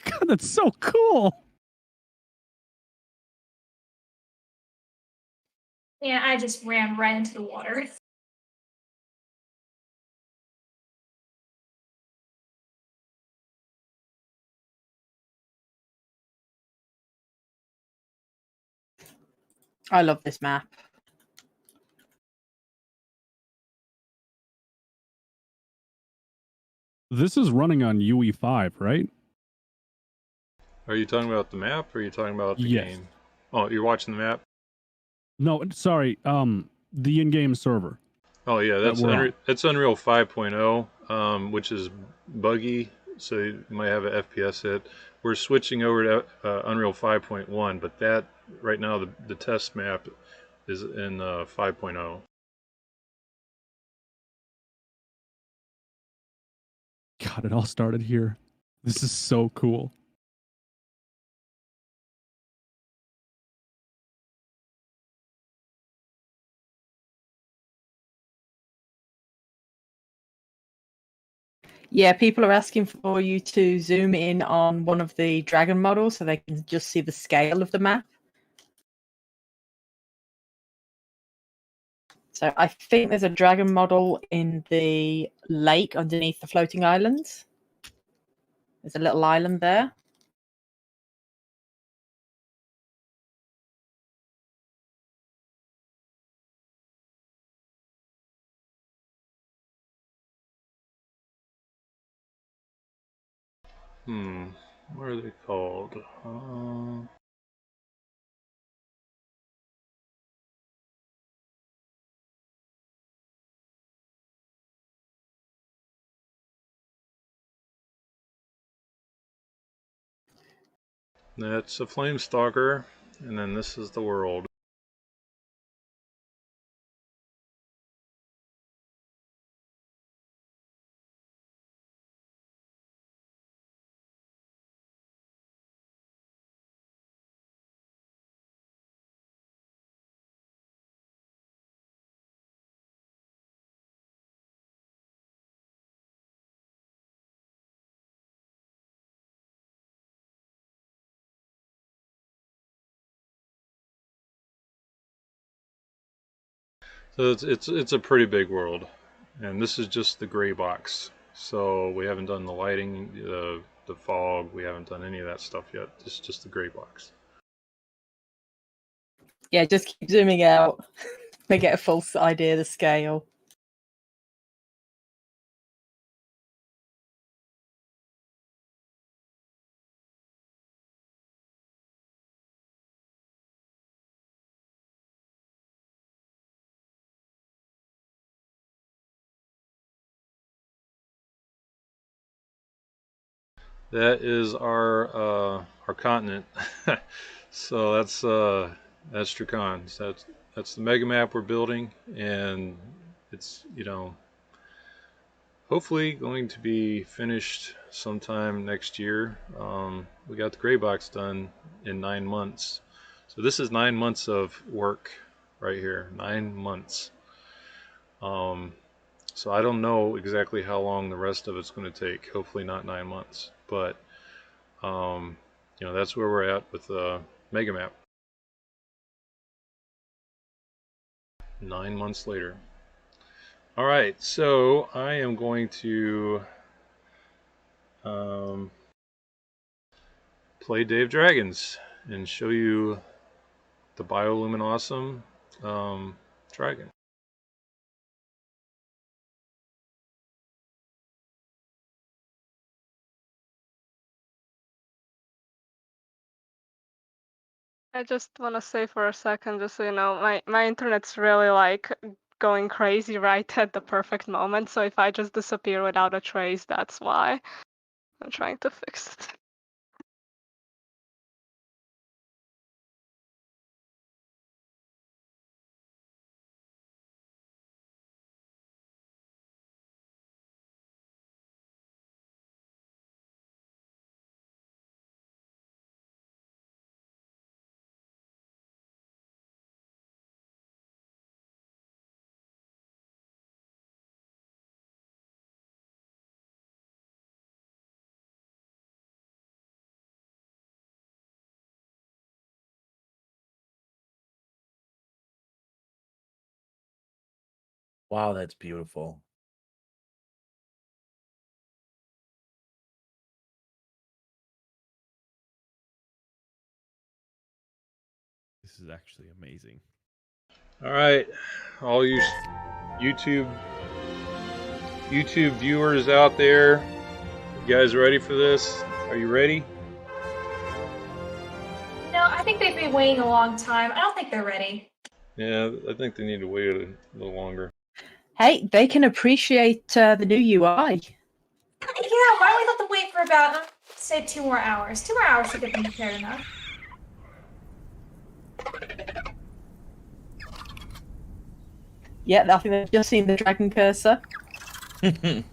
God, that's so cool. Yeah, I just ran right into the water. I love this map. This is running on UE5, right? Are you talking about the map, or are you talking about the Yes. game? Oh, you're watching the map? No, sorry. The in-game server. Oh yeah, that's we're on. that's Unreal 5.0, which is buggy, so you might have an FPS hit. We're switching over to Unreal 5.1, but that right now the test map is in 5.0. God, it all started here. This is so cool. Yeah, people are asking for you to zoom in on one of the dragon models so they can just see the scale of the map. So I think there's a dragon model in the lake underneath the floating islands. There's a little island there. What are they called? That's a flame stalker, and then this is the world. So it's a pretty big world, and this is just the gray box. So we haven't done the lighting, the fog. We haven't done any of that stuff yet. It's just the gray box. Yeah, just keep zooming out. They get a false idea of the scale. That is our continent. So that's Strakan. So that's the mega map we're building, and it's hopefully going to be finished sometime next year. We got the gray box done in 9 months, so this is 9 months of work right here. 9 months. So I don't know exactly how long the rest of it's going to take. Hopefully not 9 months, but that's where we're at with Mega Map. 9 months later. All right, so I am going to play Dave Dragons and show you the Bioluminosum dragon. I just want to say for a second, just so you know, my internet's really like going crazy right at the perfect moment. So if I just disappear without a trace, that's why. I'm trying to fix it. Wow, that's beautiful. This is actually amazing. All right, all you YouTube viewers out there, you guys ready for this? Are you ready? No, I think they've been waiting a long time. I don't think they're ready. Yeah, I think they need to wait a little longer. Hey, they can appreciate the new UI. Yeah, why don't we let them wait for about, say, 2 more hours? 2 more hours should get them prepared enough. Yeah, I think they've just seen the dragon cursor. When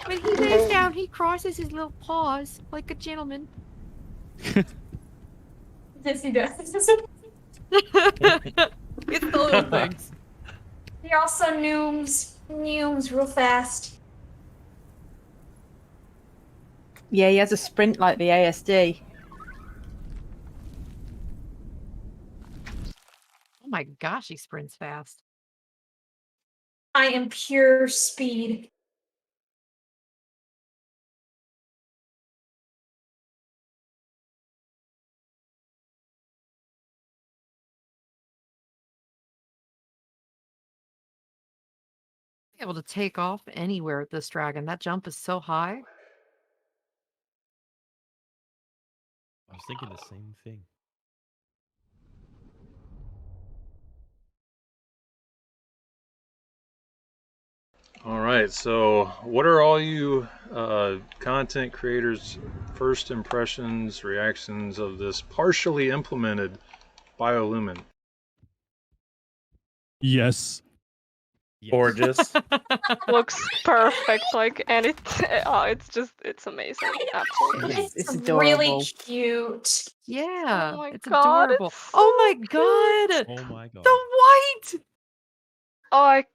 he lays down, he crosses his little paws like a gentleman. Yes, he does. It's the little things. He also nooms real fast. Yeah, he has a sprint like the ASD. Oh my gosh, he sprints fast. I am pure speed. Able to take off anywhere with this dragon. That jump is so high. was thinking the same thing. All right, so what are all you content creators' first impressions, reactions of this partially implemented biolumin? Yes. Yes. Gorgeous. Looks perfect. Like, and it's amazing. Absolutely. It's really adorable. cute. Yeah, Oh my it's God, adorable. it's Oh so my cute. god! Oh my god. The white! I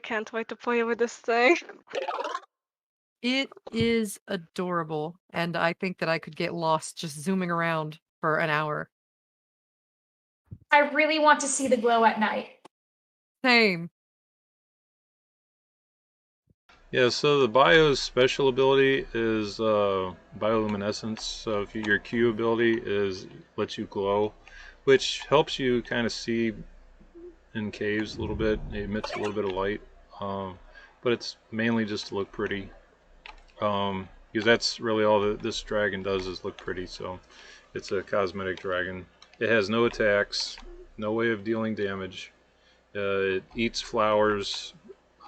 can't wait to play with this thing. It is adorable, and I think that I could get lost just zooming around for an hour. I really want to see the glow at night. Same. Yeah, so the bio's special ability is bioluminescence. So if your Q ability is lets you glow, which helps you kind of see in caves a little bit. It emits a little bit of light, but it's mainly just to look pretty. Because that's really all that this dragon does is look pretty. So it's a cosmetic dragon. It has no attacks, no way of dealing damage. It eats flowers.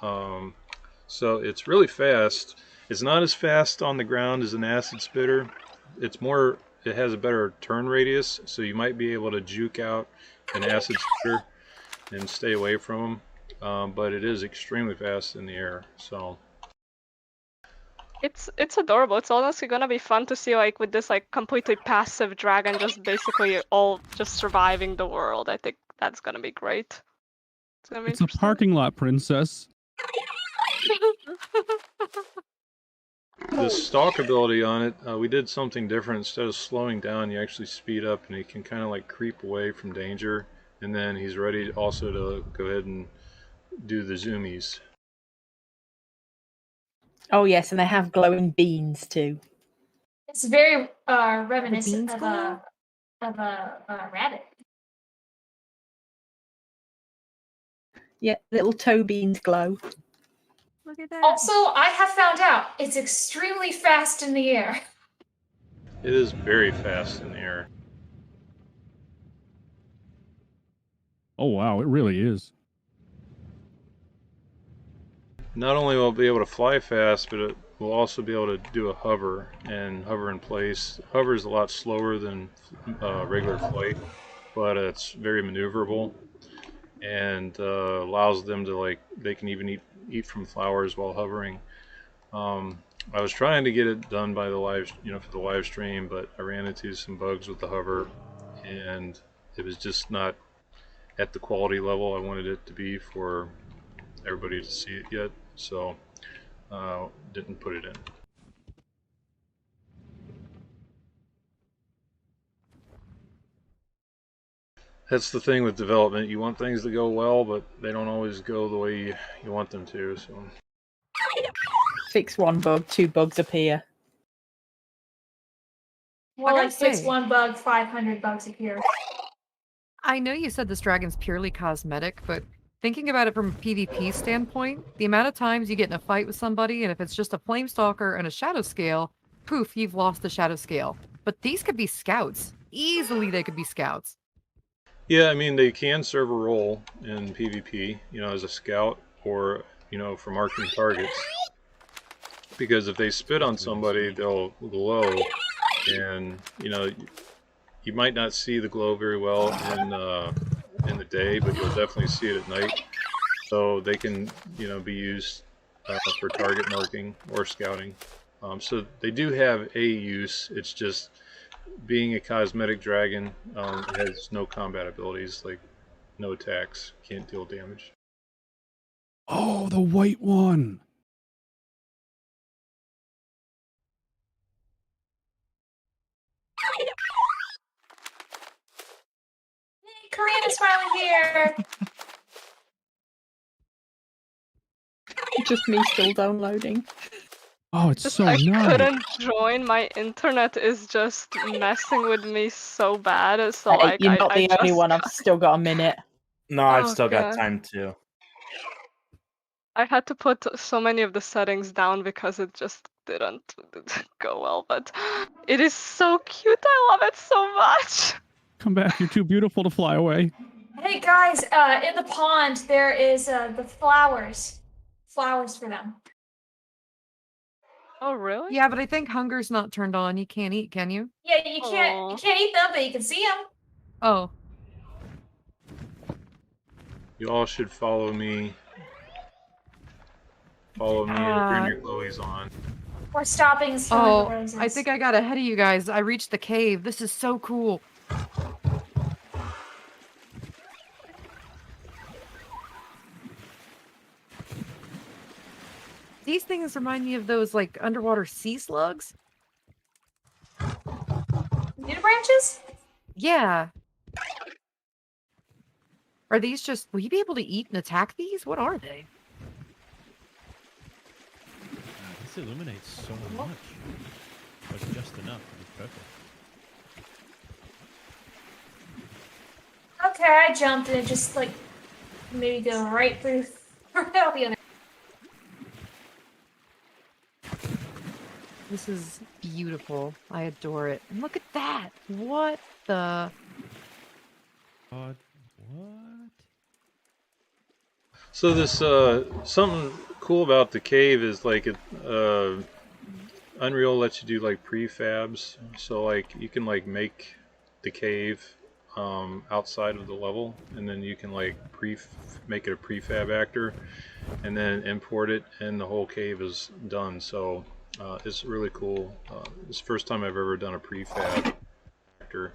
So it's really fast. It's not as fast on the ground as an acid spitter. It has a better turn radius, so you might be able to juke out an acid spitter and stay away from them. But it is extremely fast in the air. So It's adorable. It's honestly gonna be fun to see, like, with this like completely passive dragon just basically all just surviving the world. I think that's gonna be great. It's gonna be It's a interesting. parking lot princess. the stalk ability on it, we did something different. Instead of slowing down, you actually speed up, and he can kind of like creep away from danger. And then he's ready also to go ahead and do the zoomies. Oh yes, and they have glowing beans too. It's very reminiscent beans of glow? a rabbit. Yeah, little toe beans glow. Look at that. Also, I have found out it's extremely fast in the air. It is very fast in the air. Oh wow, it really is. Not only will it be able to fly fast, but it will also be able to do a hover and hover in place. Hover is a lot slower than regular flight, but it's very maneuverable and allows them to they can even eat from flowers while hovering. I was trying to get it done by the for the live stream, but I ran into some bugs with the hover, and it was just not at the quality level I wanted it to be for everybody to see it yet. So didn't put it in. That's the thing with development. You want things to go well, but they don't always go the way you want them to. So Fix one bug, 2 bugs appear. Well, gotta like fix say- one bug, 500 bugs appear. I know you said this dragon's purely cosmetic, but thinking about it from a PvP standpoint, the amount of times you get in a fight with somebody, and if it's just a flame stalker and a shadow scale, poof, you've lost the shadow scale. But these could be scouts. Easily they could be scouts. yeah, I mean they can serve a role in PvP, as a scout or for marking targets. Because if they spit on somebody, they'll glow, and you might not see the glow very well in the day, but you'll definitely see it at night. So they can be used for target marking or scouting. So they do have a use. It's just being a cosmetic dragon, it has no combat abilities, like no attacks, can't deal damage. Oh, the white one. Korean is finally here. Just me still downloading. Oh, it's so I nice. couldn't join. My internet is just messing with me so bad. So Hey, like, you're not I the only just one. I've still got a minute. No, I've Oh, still got God. time too. I had to put so many of the settings down because it just didn't go well, but it is so cute. I love it so much. Come back. You're too beautiful to fly away. Hey guys, in the pond there is the flowers. Flowers for them. Oh, really? Yeah, but I think hunger's not turned on. You can't eat, can you? Yeah, you Aw. can't eat them, but you can see them. Oh, You all should follow me. Follow me and bring your glowies on. We're stopping and smelling oh, the roses. I think I got ahead of you guys. I reached the cave. This is so cool. These things remind me of those like underwater sea slugs. New branches? Yeah. Are these just, will you be able to eat and attack these? What are they? This illuminates so much. But just enough to be perfect. Okay, I jumped and it just like maybe go right through out the other. This is beautiful. I adore it. And look at that. What the? God, what? So this something cool about the cave is like it Unreal lets you do like prefabs. So like you can like make the cave outside of the level, and then you can like make it a prefab actor, and then import it, and the whole cave is done. So it's really cool. It's the first time I've ever done a prefab actor.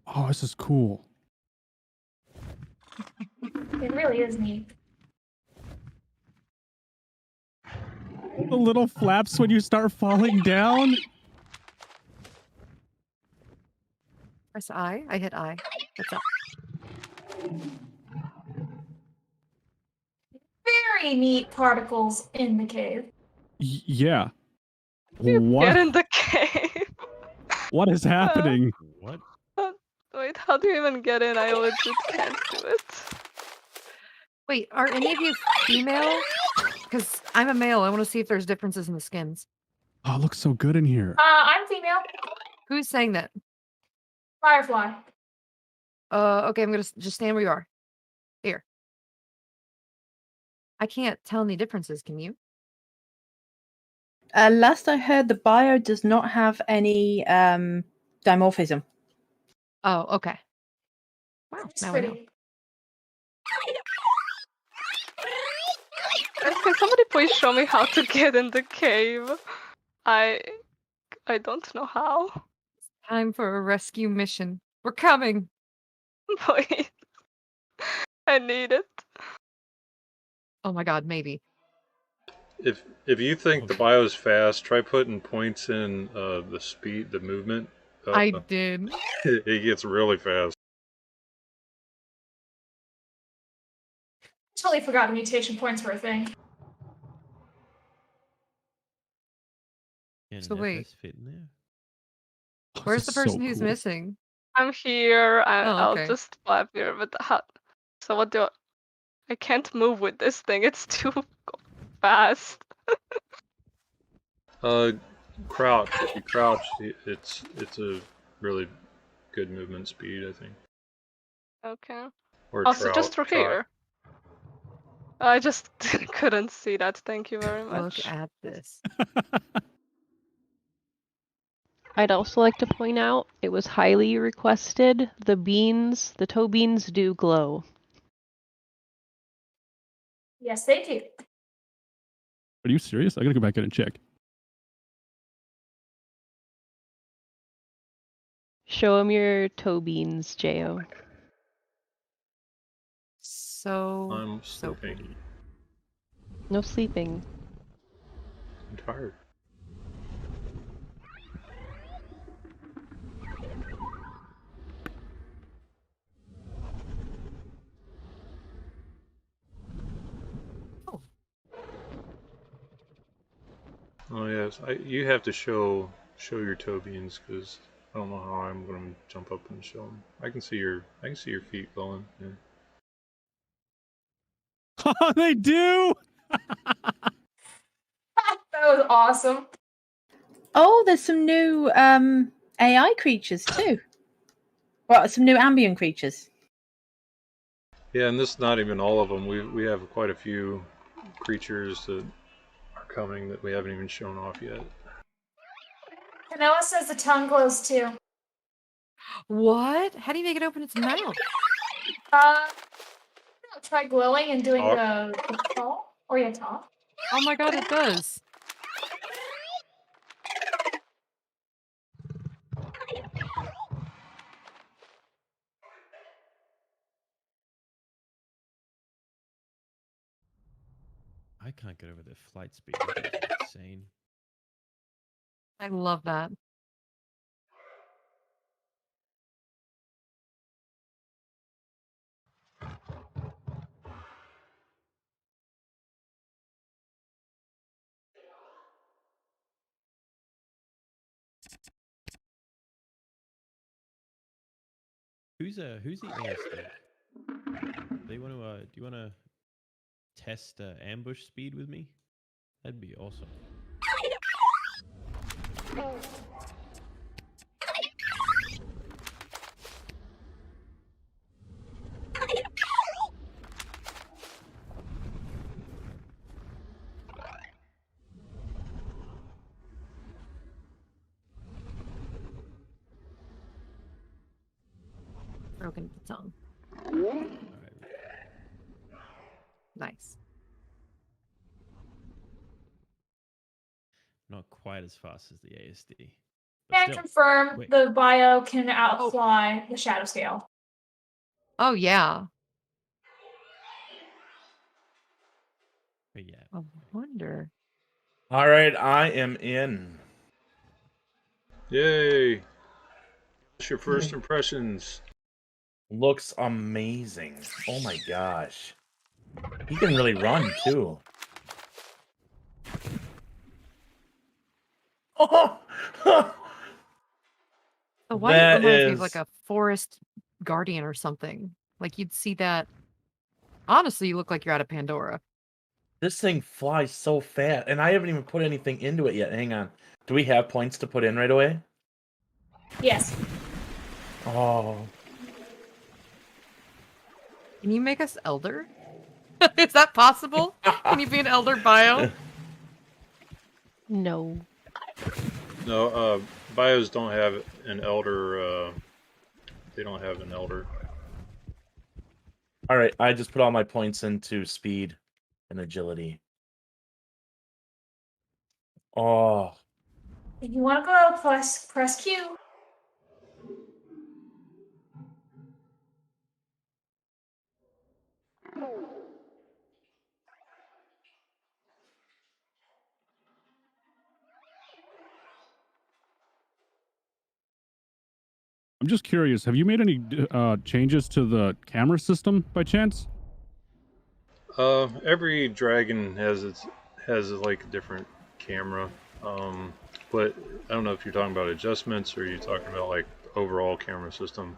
Oh, this is cool. It really is neat. The little flaps when you start falling down. Press I. I hit I. What's up? Very neat particles in the cave. Yeah. Get What? in the cave. What is happening? What? Wait, how do you even get in? I legit can't do it. Wait, are any of you female? Because I'm a male. I want to see if there's differences in the skins. Oh, it looks so good in here. I'm female. Who's saying that? Firefly. Okay, I'm gonna just stand where you are. Here. I can't tell any differences, can you? Last I heard, the bio does not have any dimorphism. Oh, okay. Wow, It's now I know. pretty. Guys, can somebody please show me how to get in the cave? I don't know how. Time for a rescue mission. We're coming. Please. I need it. Oh my god, maybe. If you think the bio's fast, try putting points in the speed, the movement. I did. It gets really fast. Totally forgot mutation points were a thing. Can So an wait. FS fit in there? Oh, Where's the this is person so who's cool. missing? I'm here. Oh, I'll okay. just flap here, but how? So what do I can't move with this thing. It's too fast. Crouch. If you crouch, it's a really good movement speed, I think. Okay. Or Also, just through trot. here. I just couldn't see that. Thank you very much. Look at this. I'd also like to point out it was highly requested. The toe beans do glow. Yes, they do. Are you serious? I gotta go back in and check. Show him your toe beans, Jo. I'm So sleeping. pretty. No sleeping. I'm tired. Oh yes, you have to show your toe beans, because I don't know how I'm going to jump up and show them. I can see your feet glowing. Yeah. They do. That was awesome. Oh, there's some new AI creatures too. Well, some new ambient creatures. Yeah, and this is not even all of them. We have quite a few creatures that are coming that we haven't even shown off yet. Noah says the tongue glows too. What? How do you make it open its mouth? Try glowing and doing Talk. the call. Or yeah, talk. Oh my god, it does. I can't get over their flight speed. That's insane. I love that. Who's the ASD? They want to do you want to test ambush speed with me? That'd be awesome. Broken the tongue. Alright. Nice. Not quite as fast as the ASD. Can confirm wait. the bio can outfly the shadow scale. Oh yeah. But yeah. I wonder. All right, I am in. Yay! What's your first impressions? Looks amazing. Oh my gosh. He can really run too. Oh! The white That reminds me of is- like a forest guardian or something. Like you'd see that. Honestly, you look like you're out of Pandora. This thing flies so fast, and I haven't even put anything into it yet. Hang on. Do we have points to put in right away? Yes. Oh. Can you make us elder? Is that possible? Can you be an elder bio? No. No, bios don't have an elder. They don't have an elder. All right, I just put all my points into speed and agility. Oh. If you want to go, press Q. I'm just curious. Have you made any changes to the camera system by chance? Every dragon has like a different camera. But I don't know if you're talking about adjustments or you're talking about like overall camera system.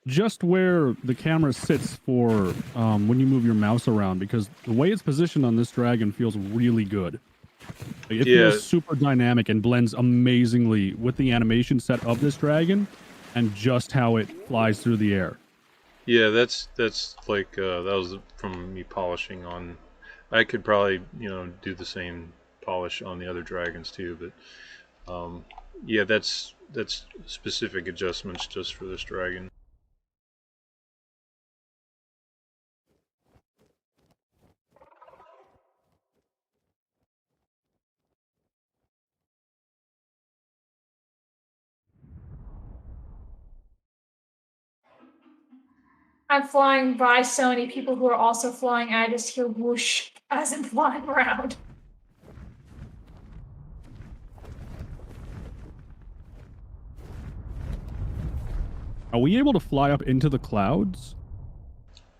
Just where the camera sits for when you move your mouse around, because the way it's positioned on this dragon feels really good. Like, it feels super dynamic and blends amazingly with the animation set of this dragon and just how it flies through the air. Yeah, that's like that was from me polishing on. I could probably do the same polish on the other dragons too, but yeah, that's specific adjustments just for this dragon. I'm flying by so many people who are also flying, and I just hear whoosh as I'm flying around. Are we able to fly up into the clouds?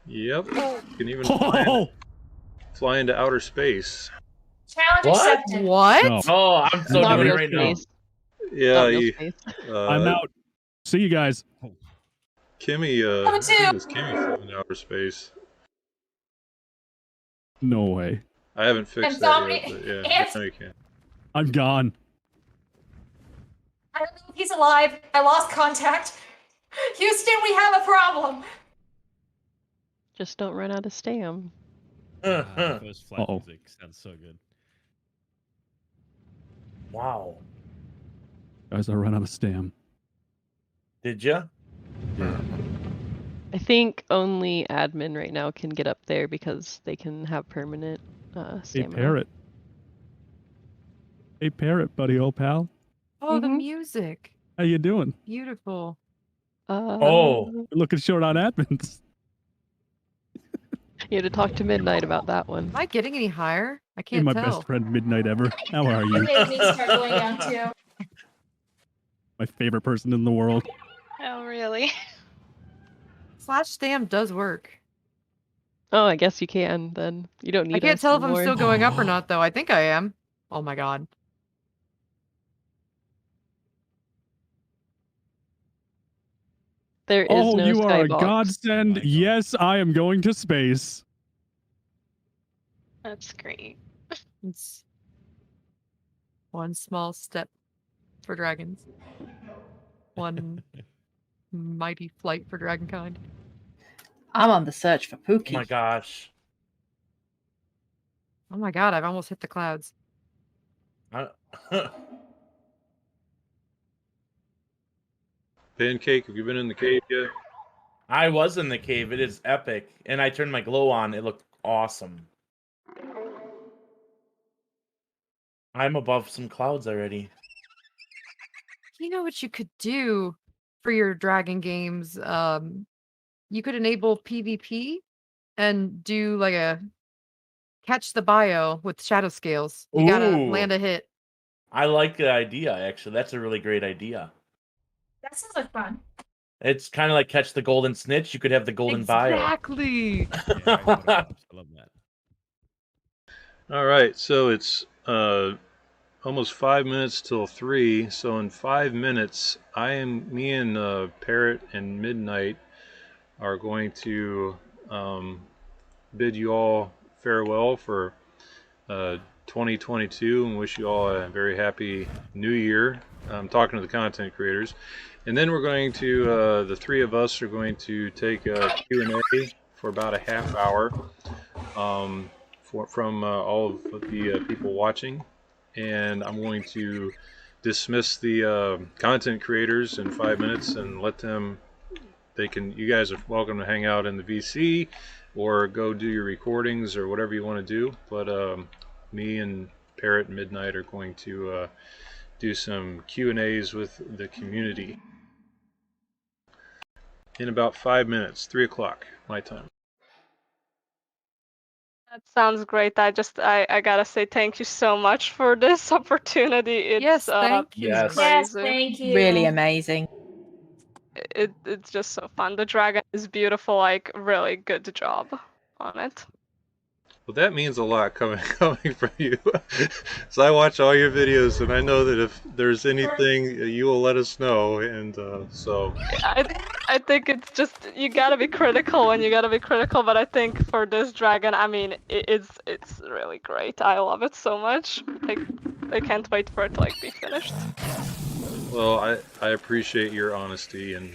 Yep, you can even fly into outer space. Challenge What? accepted. What? No. Oh, I'm so Not doing it real right now. space. Yeah, Not real space. I'm out. See you guys. Kimmy, Coming I think it too. was Kimmy flew into outer space. No way. I haven't fixed that yet, but yeah, now you can. I'm gone. I don't know if he's alive. I lost contact. Houston, we have a problem. Just don't run out of stam. First flight Uh-oh. music sounds so good. Wow. Guys, I ran out of stam. Did ya? Yeah. I think only admin right now can get up there because they can have permanent Hey, stamina. Parrot. Hey, Parrot, buddy, old pal. Oh, the music. How you doing? Beautiful. Oh. We're looking short on admins. You had to talk to Midnight about that one. Am I getting any higher? I Hey, can't my tell. best friend, Midnight Ever. How are you? Made me start going down too. My favorite person in the world. Oh, really? /stam does work. Oh, I guess you can then. You don't need I can't us tell if I'm anymore. still going up or not, though. I think I am. Oh my god. There is Oh, no you are a skybox. godsend. Yes, I am going to space. That's great. It's one small step for dragons. One mighty flight for dragonkind. I'm on the search for Oh Pookie. my gosh. Oh my god, I've almost hit the clouds. Pancake, have you been in the cave yet? I was in the cave. It is epic. And I turned my glow on. It looked awesome. I'm above some clouds already. You know what you could do for your dragon games? You could enable PvP and do like a catch the bio with shadow scales. You gotta Ooh. land a hit. I like the idea, actually. That's a really great idea. That sounds like fun. It's kind of like catch the golden snitch. You could have the golden bio. Exactly. I love that. All right, so it's almost 5 minutes till 3. So in 5 minutes, me and Parrot and Midnight are going to bid you all farewell for 2022 and wish you all a very happy new year. I'm talking to the content creators. And then we're going to, the three of us are going to take a Q&A for about a half hour from all of the people watching. And I'm going to dismiss the content creators in 5 minutes and let them, you guys are welcome to hang out in the VC or go do your recordings or whatever you want to do. But me and Parrot and Midnight are going to do some Q&As with the community in about 5 minutes, 3 o'clock my time. That sounds great. I gotta say thank you so much for this opportunity. It's Yes, thank you. Yes. Yes, crazy. thank you. Really amazing. It's just so fun. The dragon is beautiful. Like really good job on it. Well, that means a lot coming from you. So I watch all your videos, and I know that if there's anything, you will let us know. And so I think it's just you gotta be critical when you gotta be critical. But I think for this dragon, I mean, it's really great. I love it so much. I can't wait for it to like be finished. Well, I appreciate your honesty, and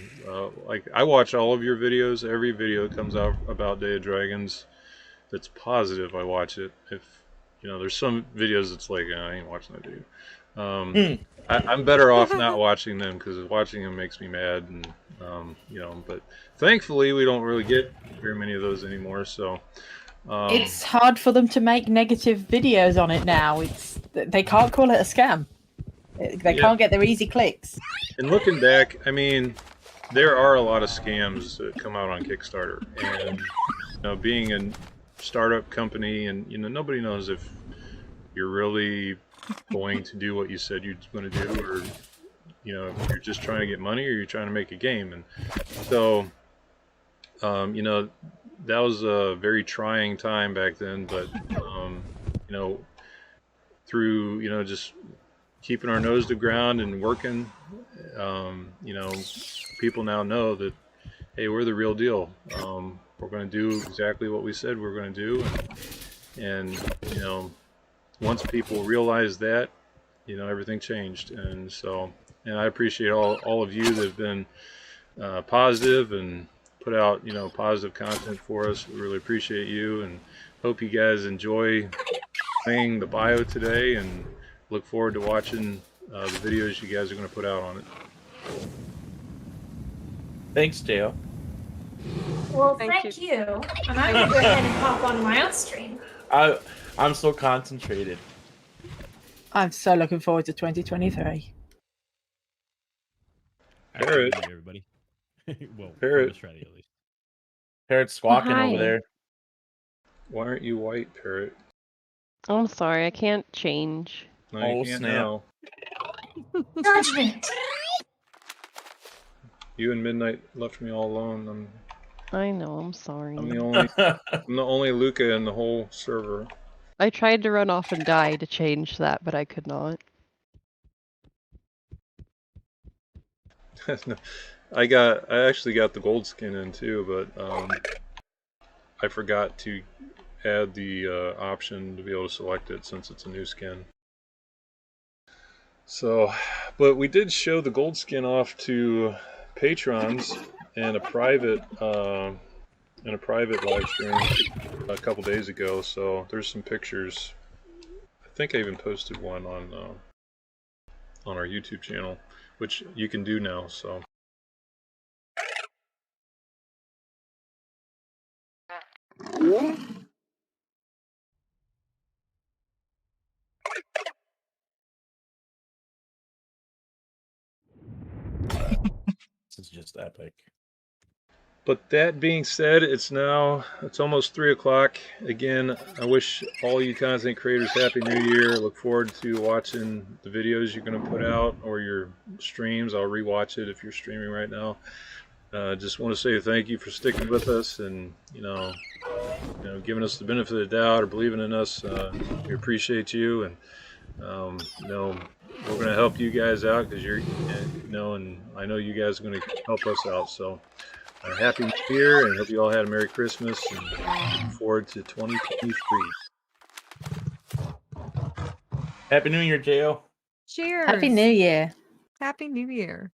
like I watch all of your videos. Every video that comes out about Day of Dragons that's positive, I watch it. If there's some videos that's like I ain't watching that video. I'm better off not watching them because watching them makes me mad, and But thankfully, we don't really get very many of those anymore. So it's hard for them to make negative videos on it now. They can't call it a scam. They can't get their easy clicks. And looking back, I mean, there are a lot of scams that come out on Kickstarter, and being a startup company, and nobody knows if you're really going to do what you said you're going to do, or if you're just trying to get money, or you're trying to make a game. And so that was a very trying time back then, but through just keeping our nose to the ground and working, people now know that, hey, we're the real deal. We're going to do exactly what we said we're going to do. And, you know, once people realized that, you know, everything changed. And so, and I appreciate all of you that have been positive and put out, you know, positive content for us. We really appreciate you, and hope you guys enjoy playing the bio today, and look forward to watching the videos you guys are going to put out on it. Thanks, Jo. Well, Thank thank you. And I'm going to go ahead and hop on my own stream. I'm so concentrated. I'm so looking forward to 2023. Happy Parrot. New Year, everybody. Well, Parrot. from Australia at least. Parrot's squawking Hi. over there. Why aren't you white, Parrot? I'm sorry, I can't change. No, Oh, you can't snap. now. Judgment. You and Midnight left me all alone. I know, I'm sorry. I'm the only Luca in the whole server. I tried to run off and die to change that, but I could not. I actually got the gold skin in too, but I forgot to add the option to be able to select it since it's a new skin. So, but we did show the gold skin off to patrons in a private live stream a couple days ago. So there's some pictures. I think I even posted one on our YouTube channel, which you can do now. So. This is just epic. But that being said, it's almost 3 o'clock. Again, I wish all you content creators Happy New Year. Look forward to watching the videos you're going to put out, or your streams. I'll rewatch it if you're streaming right now. Just want to say thank you for sticking with us, and giving us the benefit of the doubt or believing in us. We appreciate you, and we're going to help you guys out because and I know you guys are going to help us out. So. Happy New Year, and hope you all had a Merry Christmas, and look forward to 2023. Happy New Year, Jo. Cheers. Happy New Year. Happy New Year.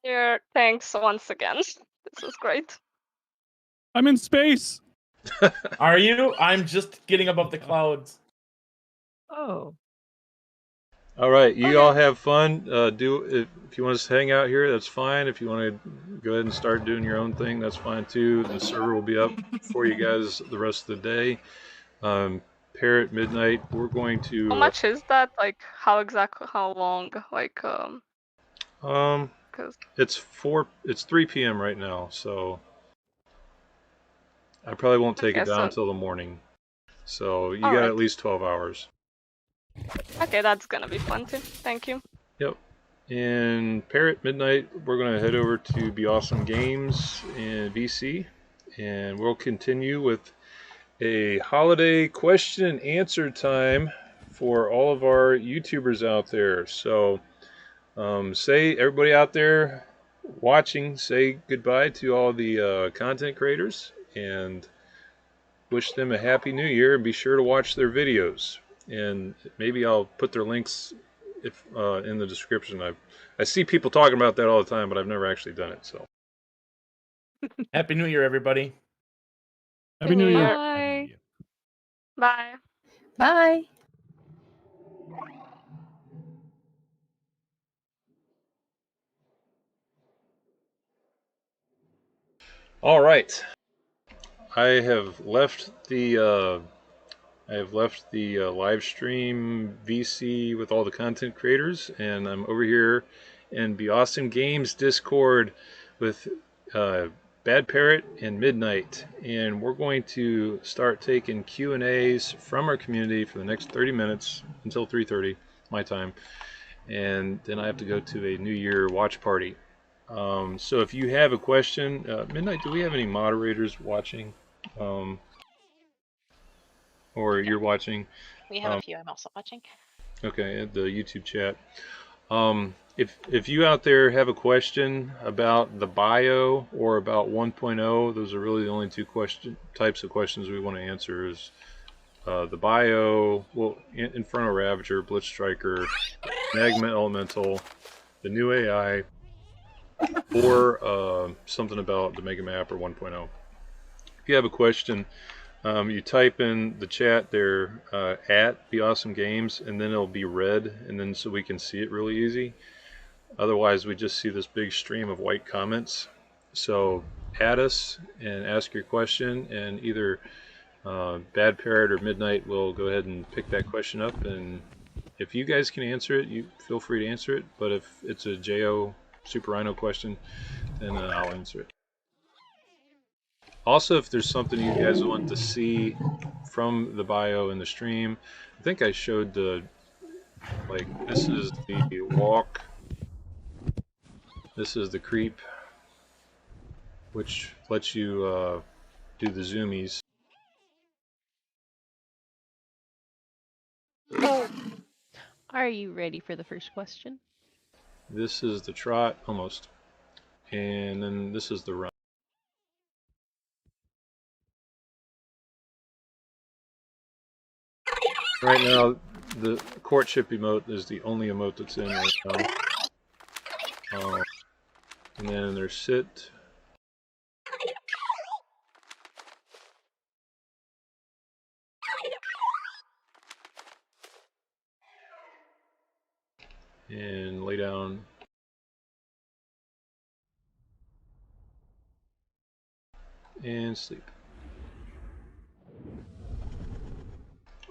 Here, thanks once again. This was great. I'm in space. Are you? I'm just getting above the clouds. Oh. All right, you Okay. all have fun. If you want us to hang out here, that's fine. If you want to go ahead and start doing your own thing, that's fine too. The server will be up for you guys the rest of the day. Parrot Midnight, we're going to. How much is that? Like, how long? Like, cause It's 3 p.m. right now, so I probably won't take it down until the morning. So you got at least 12 hours. Okay, that's gonna be fun too. Thank you. Yep. And Parrot Midnight, we're going to head over to Be Awesome Games in VC, and we'll continue with a holiday question and answer time for all of our YouTubers out there. So, everybody out there watching, say goodbye to all the content creators, and wish them a Happy New Year, and be sure to watch their videos. And maybe I'll put their links in the description. I see people talking about that all the time, but I've never actually done it. So, Happy New Year, everybody. Happy New Year. Bye. Bye. Bye. all right, I have left the live stream VC with all the content creators, and I'm over here in Be Awesome Games Discord with Bad Parrot and Midnight, and we're going to start taking Q&As from our community for the next 30 minutes until 3:30 my time, and then I have to go to a New Year watch party. So if you have a question, Midnight, do we have any moderators watching? Or you're watching? We have a few. I'm also watching. Okay, at the YouTube chat. If you out there have a question about the bio or about 1.0, those are really the only two types of questions we want to answer. Is the bio, well, Inferno Ravager, Blitz Striker, Magma Elemental, the new AI, or something about the Mega Map or 1.0. If you have a question, you type in the chat there at Be Awesome Games, and then it'll be red, and then so we can see it really easy. Otherwise, we just see this big stream of white comments. So add us and ask your question, and either Bad Parrot or Midnight will go ahead and pick that question up. And if you guys can answer it, you feel free to answer it. But if it's a JO Super Rhino question, then I'll answer it. Also, if there's something you guys want to see from the bio in the stream, I think I showed the, like, this is the walk, this is the creep, which lets you do the zoomies. Are you ready for the first question? This is the trot, almost, and then this is the run. Right now, the courtship emote is the only emote that's in right now. And then there's sit. And lay down. And sleep.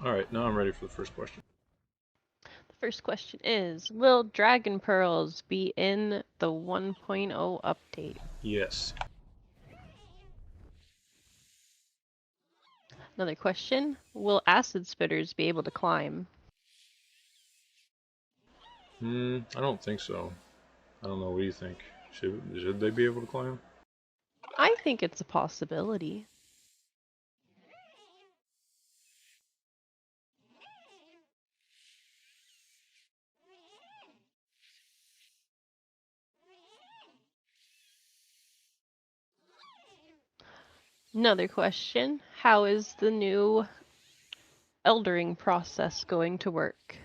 Alright, now I'm ready for the first question. The first question is, will Dragon Pearls be in the 1.0 update? Yes. Another question, will Acid Spitters be able to climb? I don't think so. I don't know, what do you think? Should they be able to climb? I think it's a possibility. Another question, how is the new eldering process going to work?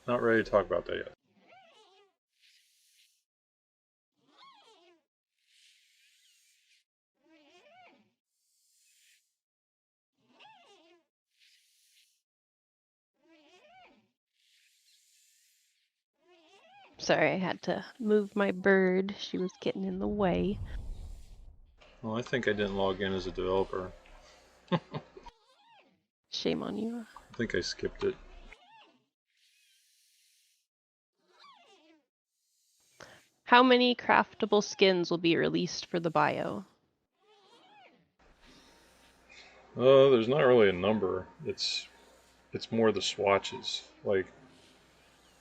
Not ready to talk about that yet. Sorry, I had to move my bird. She was getting in the way. Well, I think I didn't log in as a developer. Shame on you. I think I skipped it. How many craftable skins will be released for the bio? There's not really a number. It's more the swatches. Like,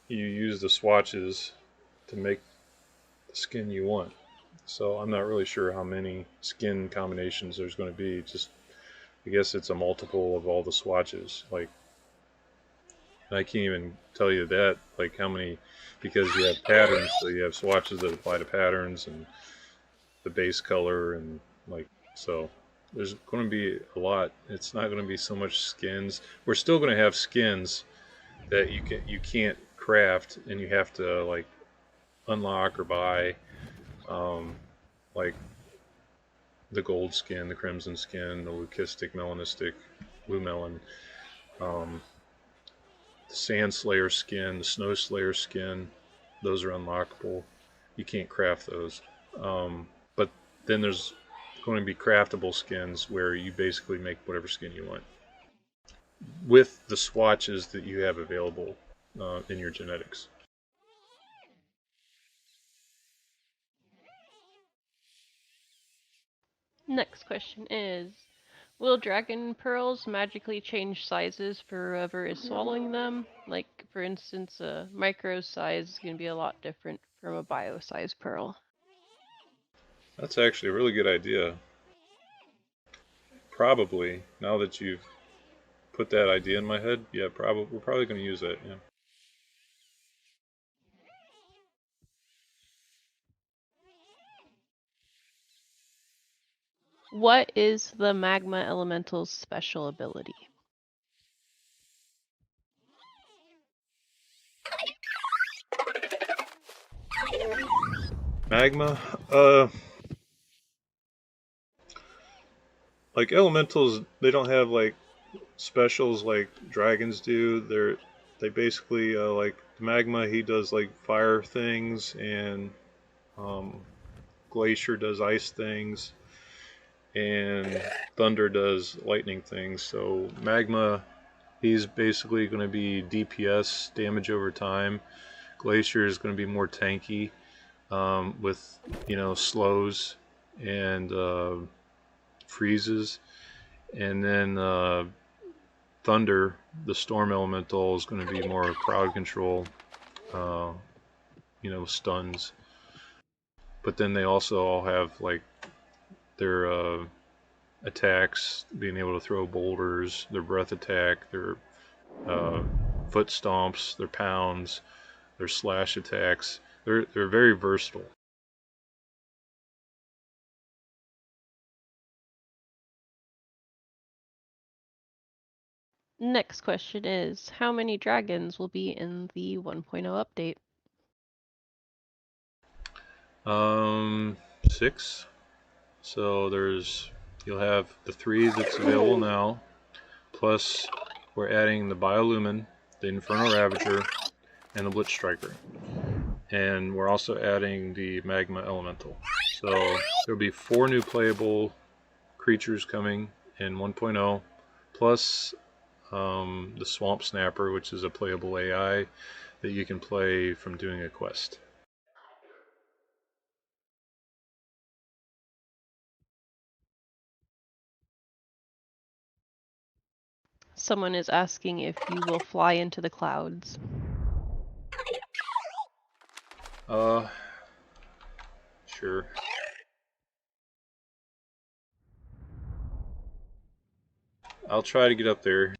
you use the swatches to make the skin you want. So I'm not really sure how many skin combinations there's going to be. Just, I guess it's a multiple of all the swatches. Like, I can't even tell you that, like how many, because you have patterns, so you have swatches that apply to patterns and the base color, and like, so there's going to be a lot. It's not going to be so much skins. We're still going to have skins that you can't craft, and you have to like unlock or buy, like the gold skin, the crimson skin, the leucistic, melanistic, blue melon, the sand slayer skin, the snow slayer skin. Those are unlockable. You can't craft those. But then there's going to be craftable skins where you basically make whatever skin you want with the swatches that you have available in your genetics. Next question is, will dragon pearls magically change sizes for whoever is swallowing them? Like, for instance, a micro size is going to be a lot different from a bio size pearl. That's actually a really good idea. Probably, now that you've put that idea in my head, yeah, we're probably going to use that, yeah. What is the magma elemental's special ability? Magma. Like elementals, they don't have like specials like dragons do. They basically like magma. He does like fire things, and um, glacier does ice things, and thunder does lightning things. So magma, he's basically going to be DPS, damage over time. Glacier is going to be more tanky with slows and freezes, and then thunder, the storm elemental, is going to be more crowd control, uh, stuns. But then they also all have like their attacks, being able to throw boulders, their breath attack, their uh, foot stomps, their pounds, their slash attacks. They're very versatile. Next question is, how many dragons will be in the 1.0 update? 6. So you'll have the 3 that's available now, plus we're adding the Biolumin, the Infernal Ravager, and the Blitz Striker. And we're also adding the Magma Elemental. So there'll be 4 new playable creatures coming in 1.0, plus the Swamp Snapper, which is a playable AI that you can play from doing a quest. Someone is asking if you will fly into the clouds. Sure. I'll try to get up there.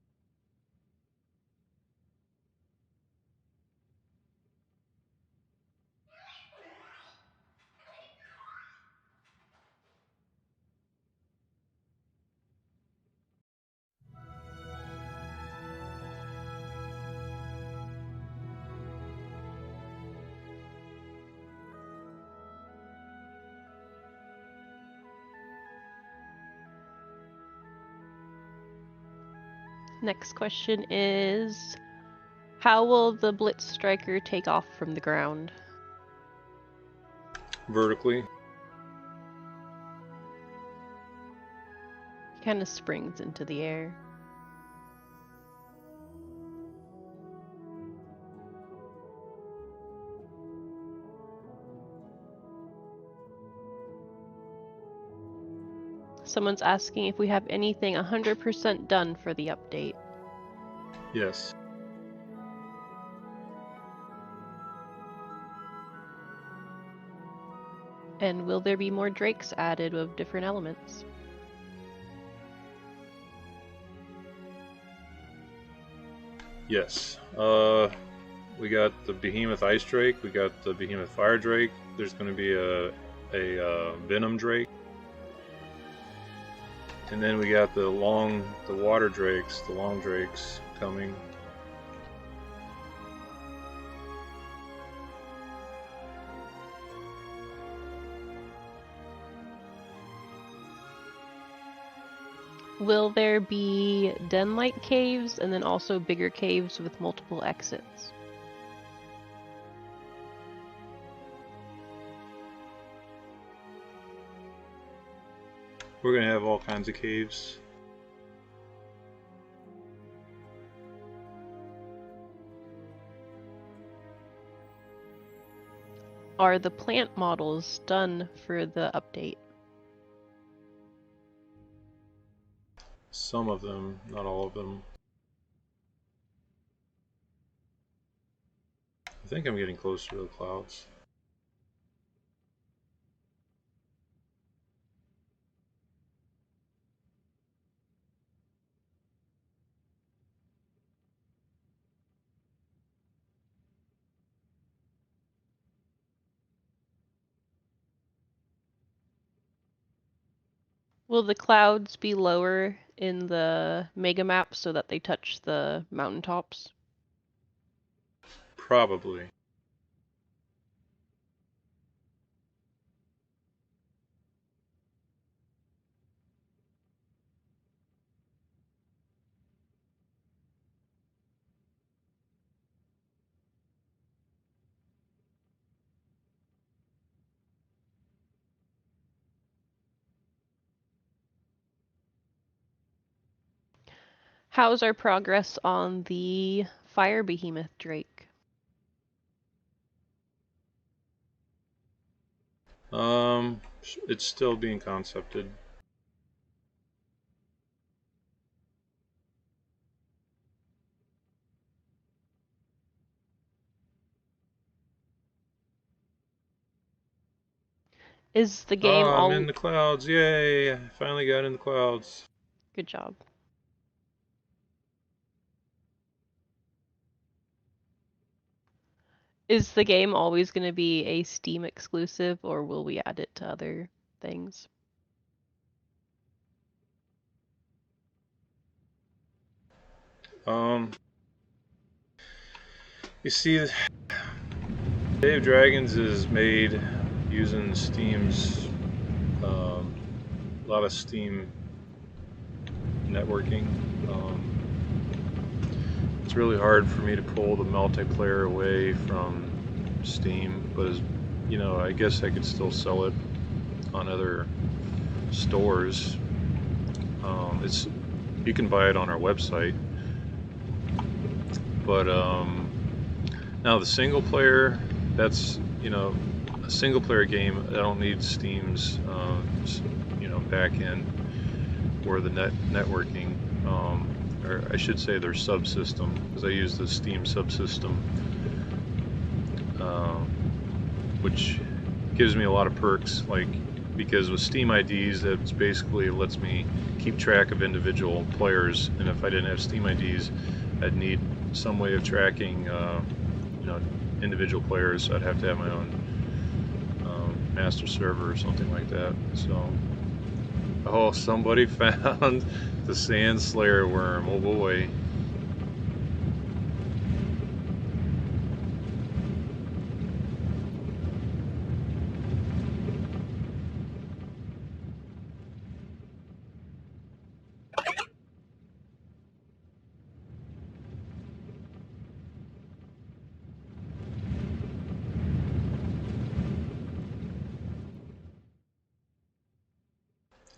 Next question is, how will the Blitz Striker take off from the ground? Vertically. He kind of springs into the air. Someone's asking if we have anything 100% done for the update. Yes. And will there be more drakes added of different elements? Yes. We got the Behemoth Ice Drake. We got the Behemoth Fire Drake. There's going to be a Venom Drake. And then we got the Water Drakes, the Long Drakes coming. Will there be den-like caves and then also bigger caves with multiple exits? We're going to have all kinds of caves. Are the plant models done for the update? Some of them, not all of them. I think I'm getting closer to the clouds. Will the clouds be lower in the mega map so that they touch the mountaintops? Probably. How's our progress on the fire behemoth drake? It's still being concepted. Is the game Oh, I'm all... in the clouds. Yay! I finally got in the clouds. Good job. Is the game always going to be a Steam exclusive, or will we add it to other things? You see, Day of Dragons is made using Steam's, a lot of Steam networking. It's really hard for me to pull the multiplayer away from Steam, but as, you know, I guess I could still sell it on other stores. It's, you can buy it on our website, but now the single player, that's, you know, a single player game. I don't need Steam's you know, back end or the networking, or I should say their subsystem, because I use the Steam subsystem, which gives me a lot of perks, like, because with Steam IDs, it's basically, it lets me keep track of individual players, and if I didn't have Steam IDs, I'd need some way of tracking, you know, individual players, so I'd have to have my own master server or something like that. So, oh, somebody found the Sand Slayer worm. Oh boy.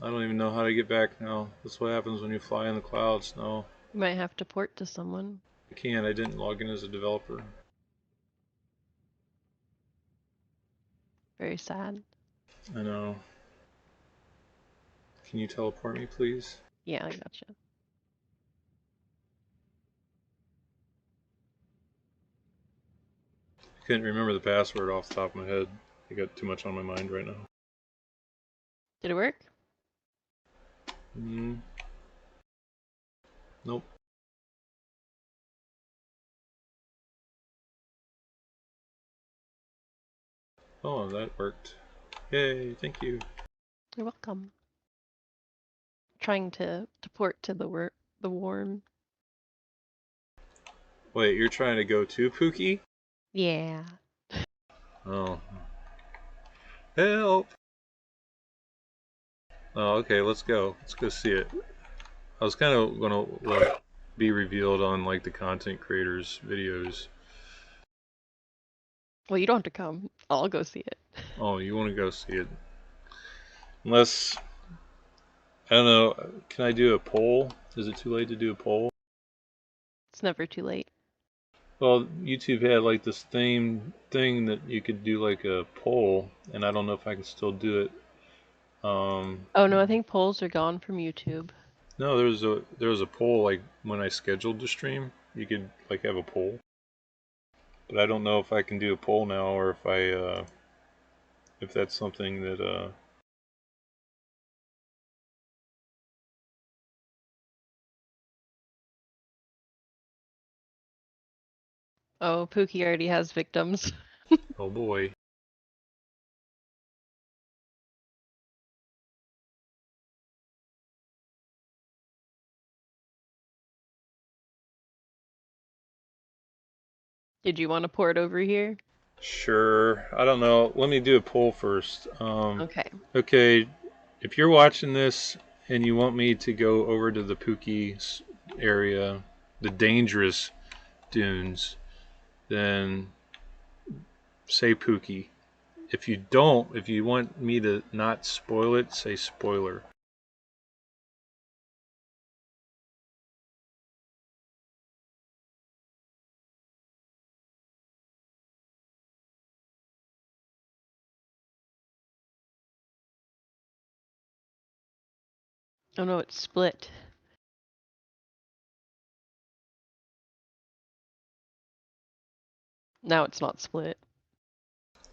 I don't even know how to get back now. That's what happens when you fly in the clouds. No, You might have to port to someone. I can't. I didn't log in as a developer. Very sad. I know. Can you teleport me, please? Yeah, I gotcha. I couldn't remember the password off the top of my head. I got too much on my mind right now. Did it work? Nope. Oh, that worked. Yay, thank you. You're welcome. Trying to port to the warm. Wait, you're trying to go too, Pookie? Yeah. Oh. Help! Oh, okay, let's go. Let's go see it. I was kind of gonna let be revealed on like the content creators' videos. Well, you don't have to come. I'll go see it. Oh, you want to go see it? Unless, I don't know, can I do a poll? Is it too late to do a poll? It's never too late. Well, YouTube had like this thing that you could do like a poll, and I don't know if I can still do it. Oh no, I think polls are gone from YouTube. No, there was a poll like when I scheduled the stream. You could like have a poll, but I don't know if I can do a poll now or if I if that's something that Oh, Pookie already has victims. oh boy. Did you want to port over here? Sure. I don't know. Let me do a poll first. Okay. Okay. If you're watching this and you want me to go over to the Pookie area, the dangerous dunes, then say Pookie. If you don't, if you want me to not spoil it, say spoiler. Oh no, it's split. Now it's not split.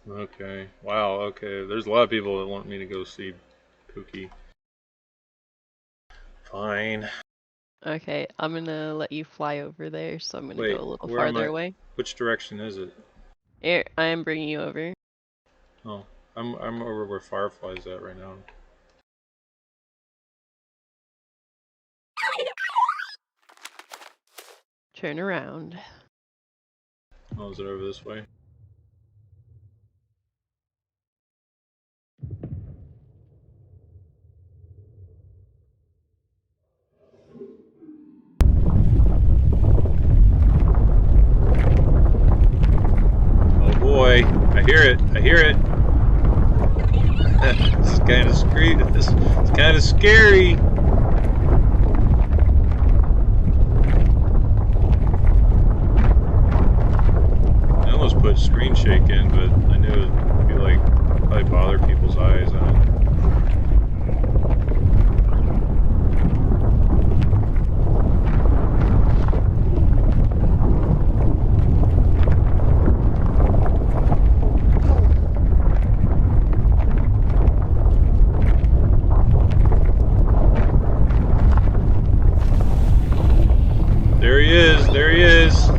Okay. Wow. Okay. There's a lot of people that want me to go see Pookie. Fine. Okay, I'm gonna let you fly over there, so I'm gonna Wait, go a little where am farther I? away. Which direction is it? Here, I am bringing you over. Oh, I'm over where Firefly's at right now. Turn around. Oh, is it over this way? Oh boy, I hear it. I hear it. This is kind of scary. This is kind of scary. I almost put screen shake in, but I knew it'd be like probably bother people's eyes on it. There he is. There he is.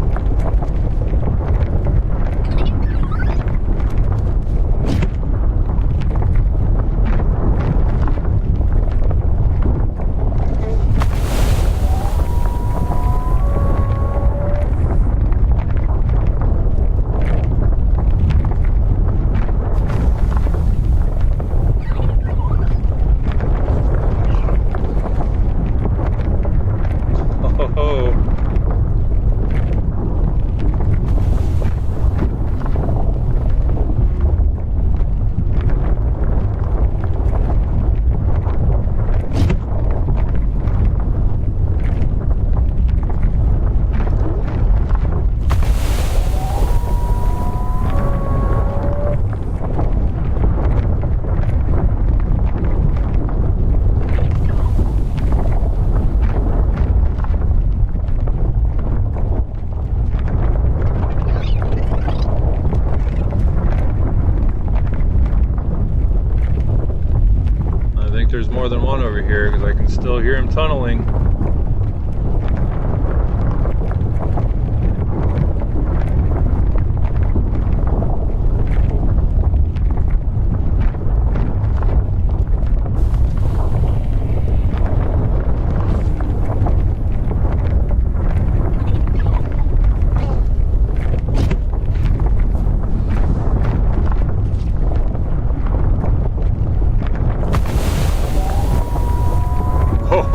Oh. I think there's more than one over here because I can still hear him tunneling.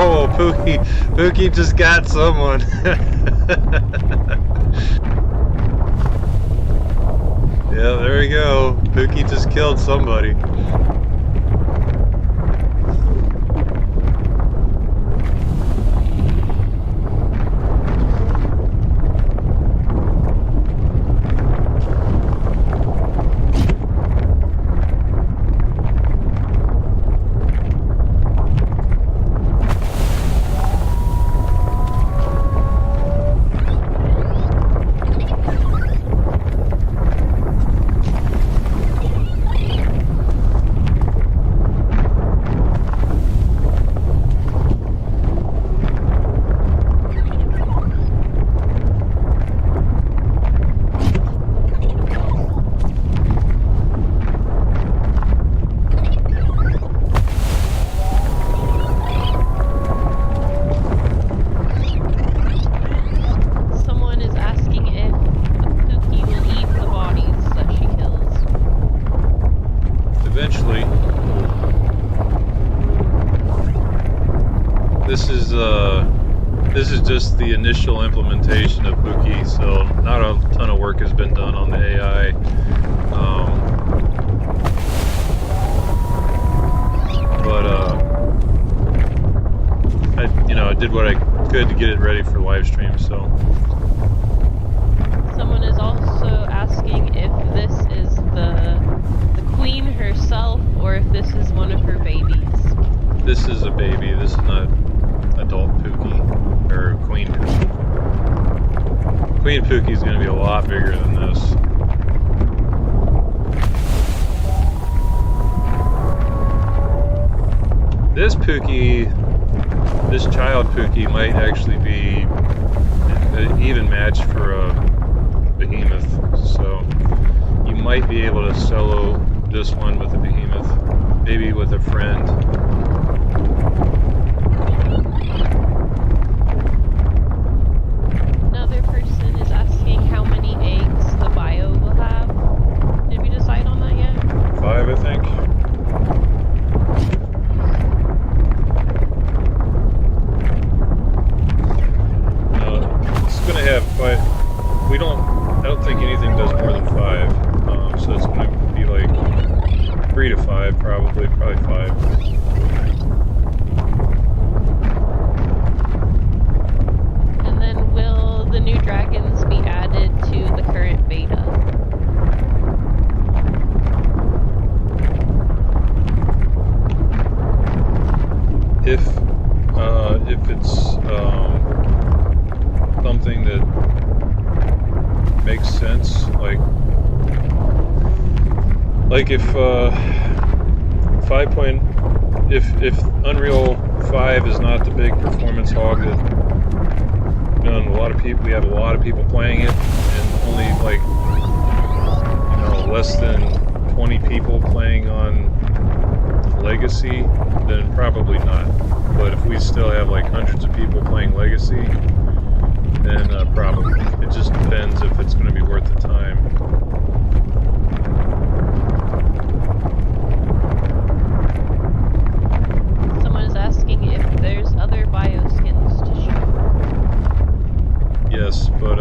Oh, Pookie just got someone. Yeah, there we go. Pookie just killed somebody. this is just the initial implementation of Pookie, so not a ton of work has been done on the AI. But I did what I could to get it ready for live stream. So Someone is also asking if this is the queen herself or if this is one of her babies. this is a baby. This is not adult Pookie or Queen Pookie. Queen Pookie is going to be a lot bigger than this. This Pookie, this child Pookie might actually be an even match for a behemoth. So you might be able to solo this one with a behemoth, maybe with a friend. Another person is asking how many eggs the bio will have. Did we decide on that yet? 5, I think. It's going to have quite. I don't think anything does more than 5. So it's going to be like 3 to 5, probably 5. And then will the new dragons be added to the current beta? If it's something that makes sense, like if 5 point, if Unreal 5 is not the big performance hog that we have a lot of people playing it, and only like less than 20 people playing on Legacy, then probably not. But if we still have like hundreds of people playing Legacy, then probably. It just depends if it's going to be worth the time. Someone is asking if there's other bio skins to show. Yes, but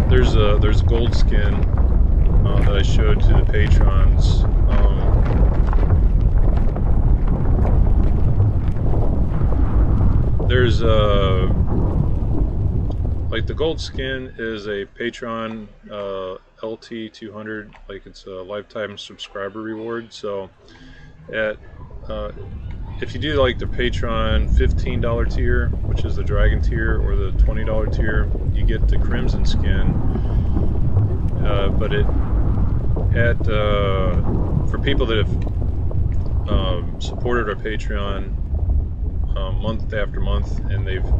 there's a gold skin that I showed to the patrons. There's like the gold skin is a patron LT 200, like it's a lifetime subscriber reward. So if you do like the Patreon $15 tier, which is the Dragon tier, or the $20 tier, you get the Crimson skin. But for people that have supported our Patreon month after month, and they've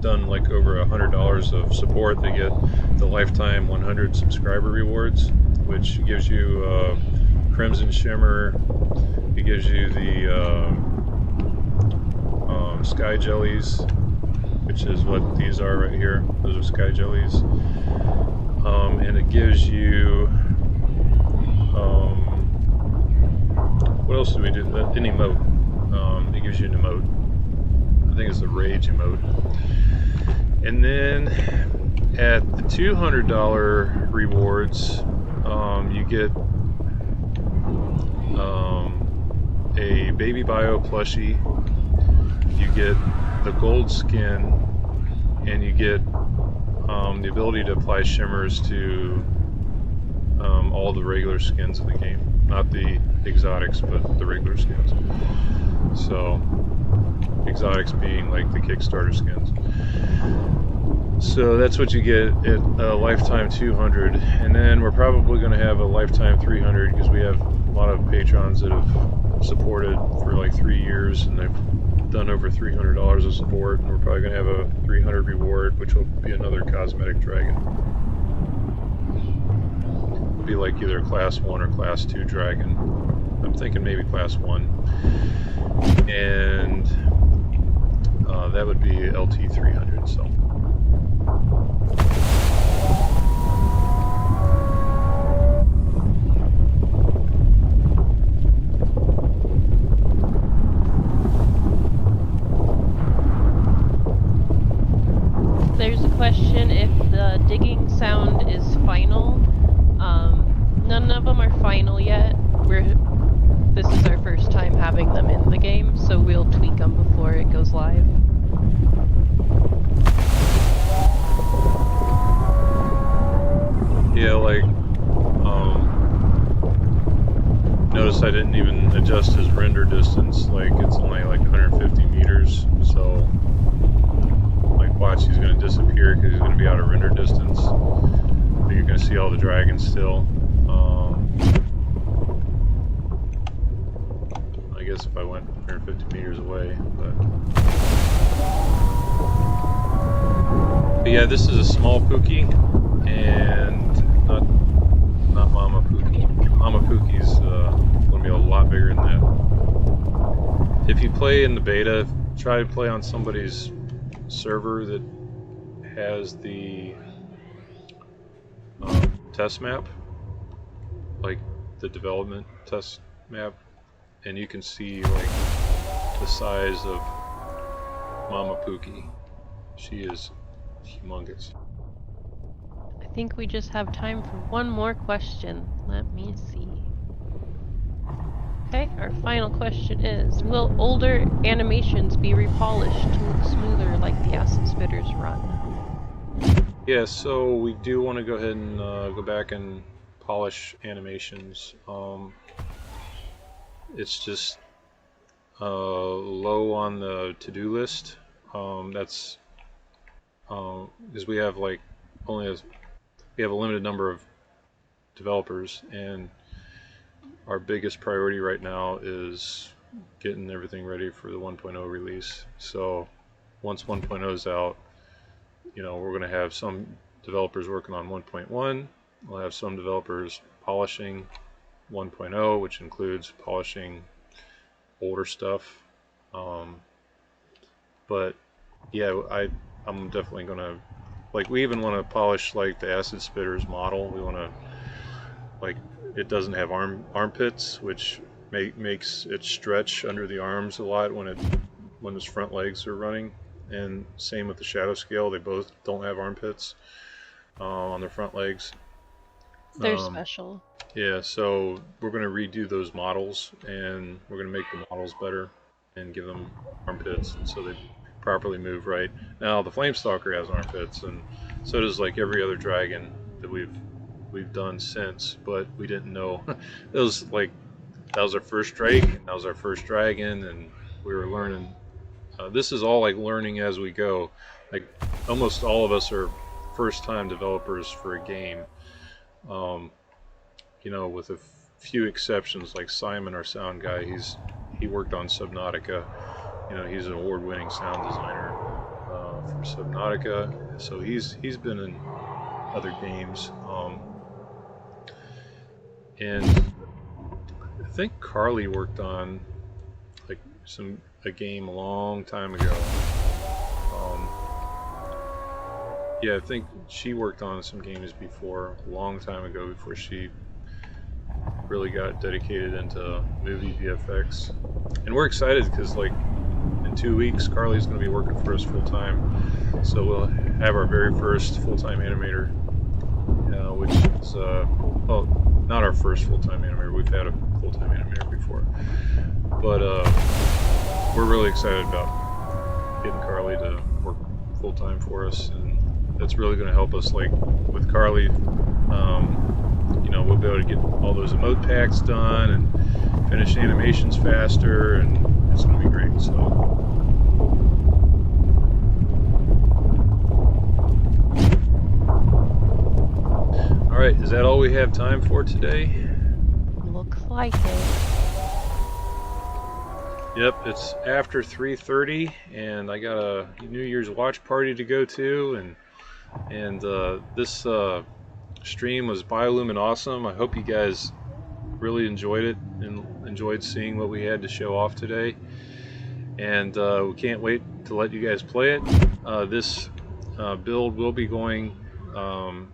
done like over $100 of support, they get the lifetime 100 subscriber rewards, which gives you Crimson Shimmer. It gives you the Sky Jellies, which is what these are right here. Those are Sky Jellies. And it gives you what else do we do? An emote. It gives you an emote. I think it's the Rage emote. And then at the $200 rewards, you get a Baby Bio plushie. You get the gold skin, and you get the ability to apply shimmers to all the regular skins in the game. Not the exotics, but the regular skins. So, exotics being like the Kickstarter skins. So that's what you get at Lifetime 200. And then we're probably going to have a Lifetime 300, because we have a lot of patrons that have supported for like 3 years, and they've done over $300 of support, and we're probably going to have a 300 reward, which will be another cosmetic dragon. It'll be like either a class 1 or class 2 dragon. I'm thinking maybe class 1. And that would be LT 300. So. question if the digging sound is final. None of them are final yet. This is our first time having them in the game, so we'll tweak them before it goes live. Yeah, like, notice I didn't even adjust his render distance. Like, it's only like 150 meters, so like, watch, he's gonna disappear because he's gonna be out of render distance. But you're gonna see all the dragons still. I guess if I went 150 meters away, but yeah, this is a small Pookie, and not Mama Pookie. Mama Pookie's gonna be a lot bigger than that. If you play in the beta, try to play on somebody's server that has the test map, like the development test map, and you can see like the size of Mama Pookie. She is humongous. I think we just have time for one more question. Let me see. Okay, our final question is, will older animations be repolished to look smoother like the Acid Spitters run? Yeah, so we do want to go ahead and go back and polish animations. It's just low on the to-do list. That's because we have like we have a limited number of developers, and our biggest priority right now is getting everything ready for the 1.0 release. So once 1.0 is out, you know, we're going to have some developers working on 1.1. We'll have some developers polishing 1.0, which includes polishing older stuff. But yeah, I'm definitely going to, like, we even want to polish like the Acid Spitters model. We want to, like, it doesn't have armpits, which makes it stretch under the arms a lot when its front legs are running. And same with the shadow scale, they both don't have armpits on their front legs. They're special. Yeah, so we're going to redo those models, and we're going to make the models better and give them armpits, and so they properly move right. Now the Flamestalker has armpits, and so does like every other dragon that we've done since, but we didn't know. That was our first Drake, and that was our first dragon, and we were learning. This is all like learning as we go. Like, almost all of us are first-time developers for a game. You know, with a few exceptions, like Simon, our sound guy. He worked on Subnautica. You know, he's an award-winning sound designer for Subnautica. So he's been in other games. And I think Carly worked on like a game a long time ago. Yeah, I think she worked on some games before, a long time ago, before she really got dedicated into movie VFX. And we're excited because, like, in 2 weeks, Carly's going to be working for us full time. So we'll have our very first full-time animator, which is, well, not our first full-time animator. We've had a full-time animator before. But we're really excited about getting Carly to work full-time for us. And that's really going to help us, like, with Carly. You know, we'll be able to get all those emote packs done and finish animations faster, and it's going to be great. So, all right, is that all we have time for today? Looks like it. Yep, it's after 3:30, and I got a New Year's watch party to go to, and this stream was biolumin awesome. I hope you guys really enjoyed it and enjoyed seeing what we had to show off today. And we can't wait to let you guys play it. This build will be going, all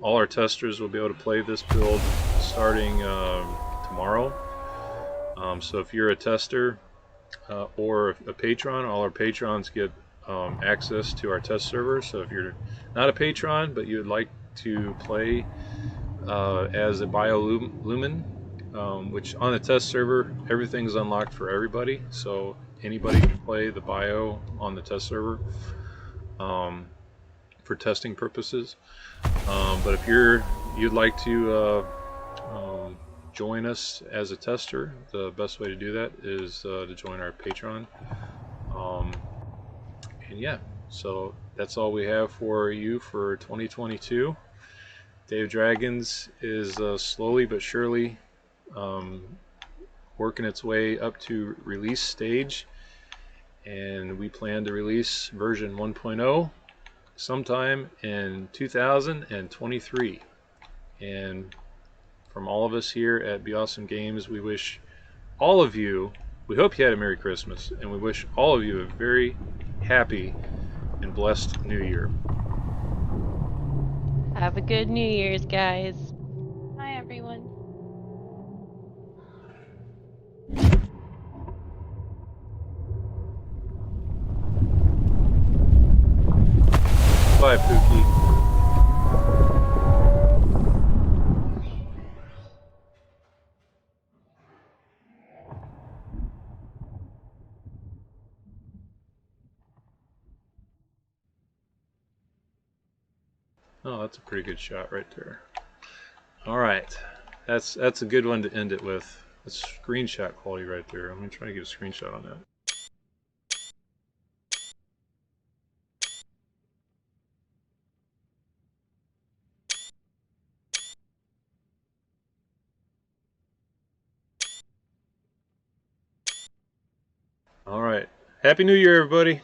our testers will be able to play this build starting tomorrow. So if you're a tester or a patron, all our patrons get access to our test server. So if you're not a patron but you would like to play as a biolumin, which on the test server everything's unlocked for everybody, so anybody can play the bio on the test server for testing purposes. But if you'd like to join us as a tester, the best way to do that is to join our Patreon. And yeah, so that's all we have for you for 2022. Day of Dragons is slowly but surely working its way up to release stage, and we plan to release version 1.0 sometime in 2023. And from all of us here at Be Awesome Games, we wish all of you, we hope you had a Merry Christmas, and we wish all of you a very happy and blessed New Year. Have a good New Year's, guys. Hi, everyone. Bye, Pookie. Oh, that's a pretty good shot right there. All right, that's a good one to end it with. That's screenshot quality right there. I'm gonna try to get a screenshot on that. All right, Happy New Year, everybody.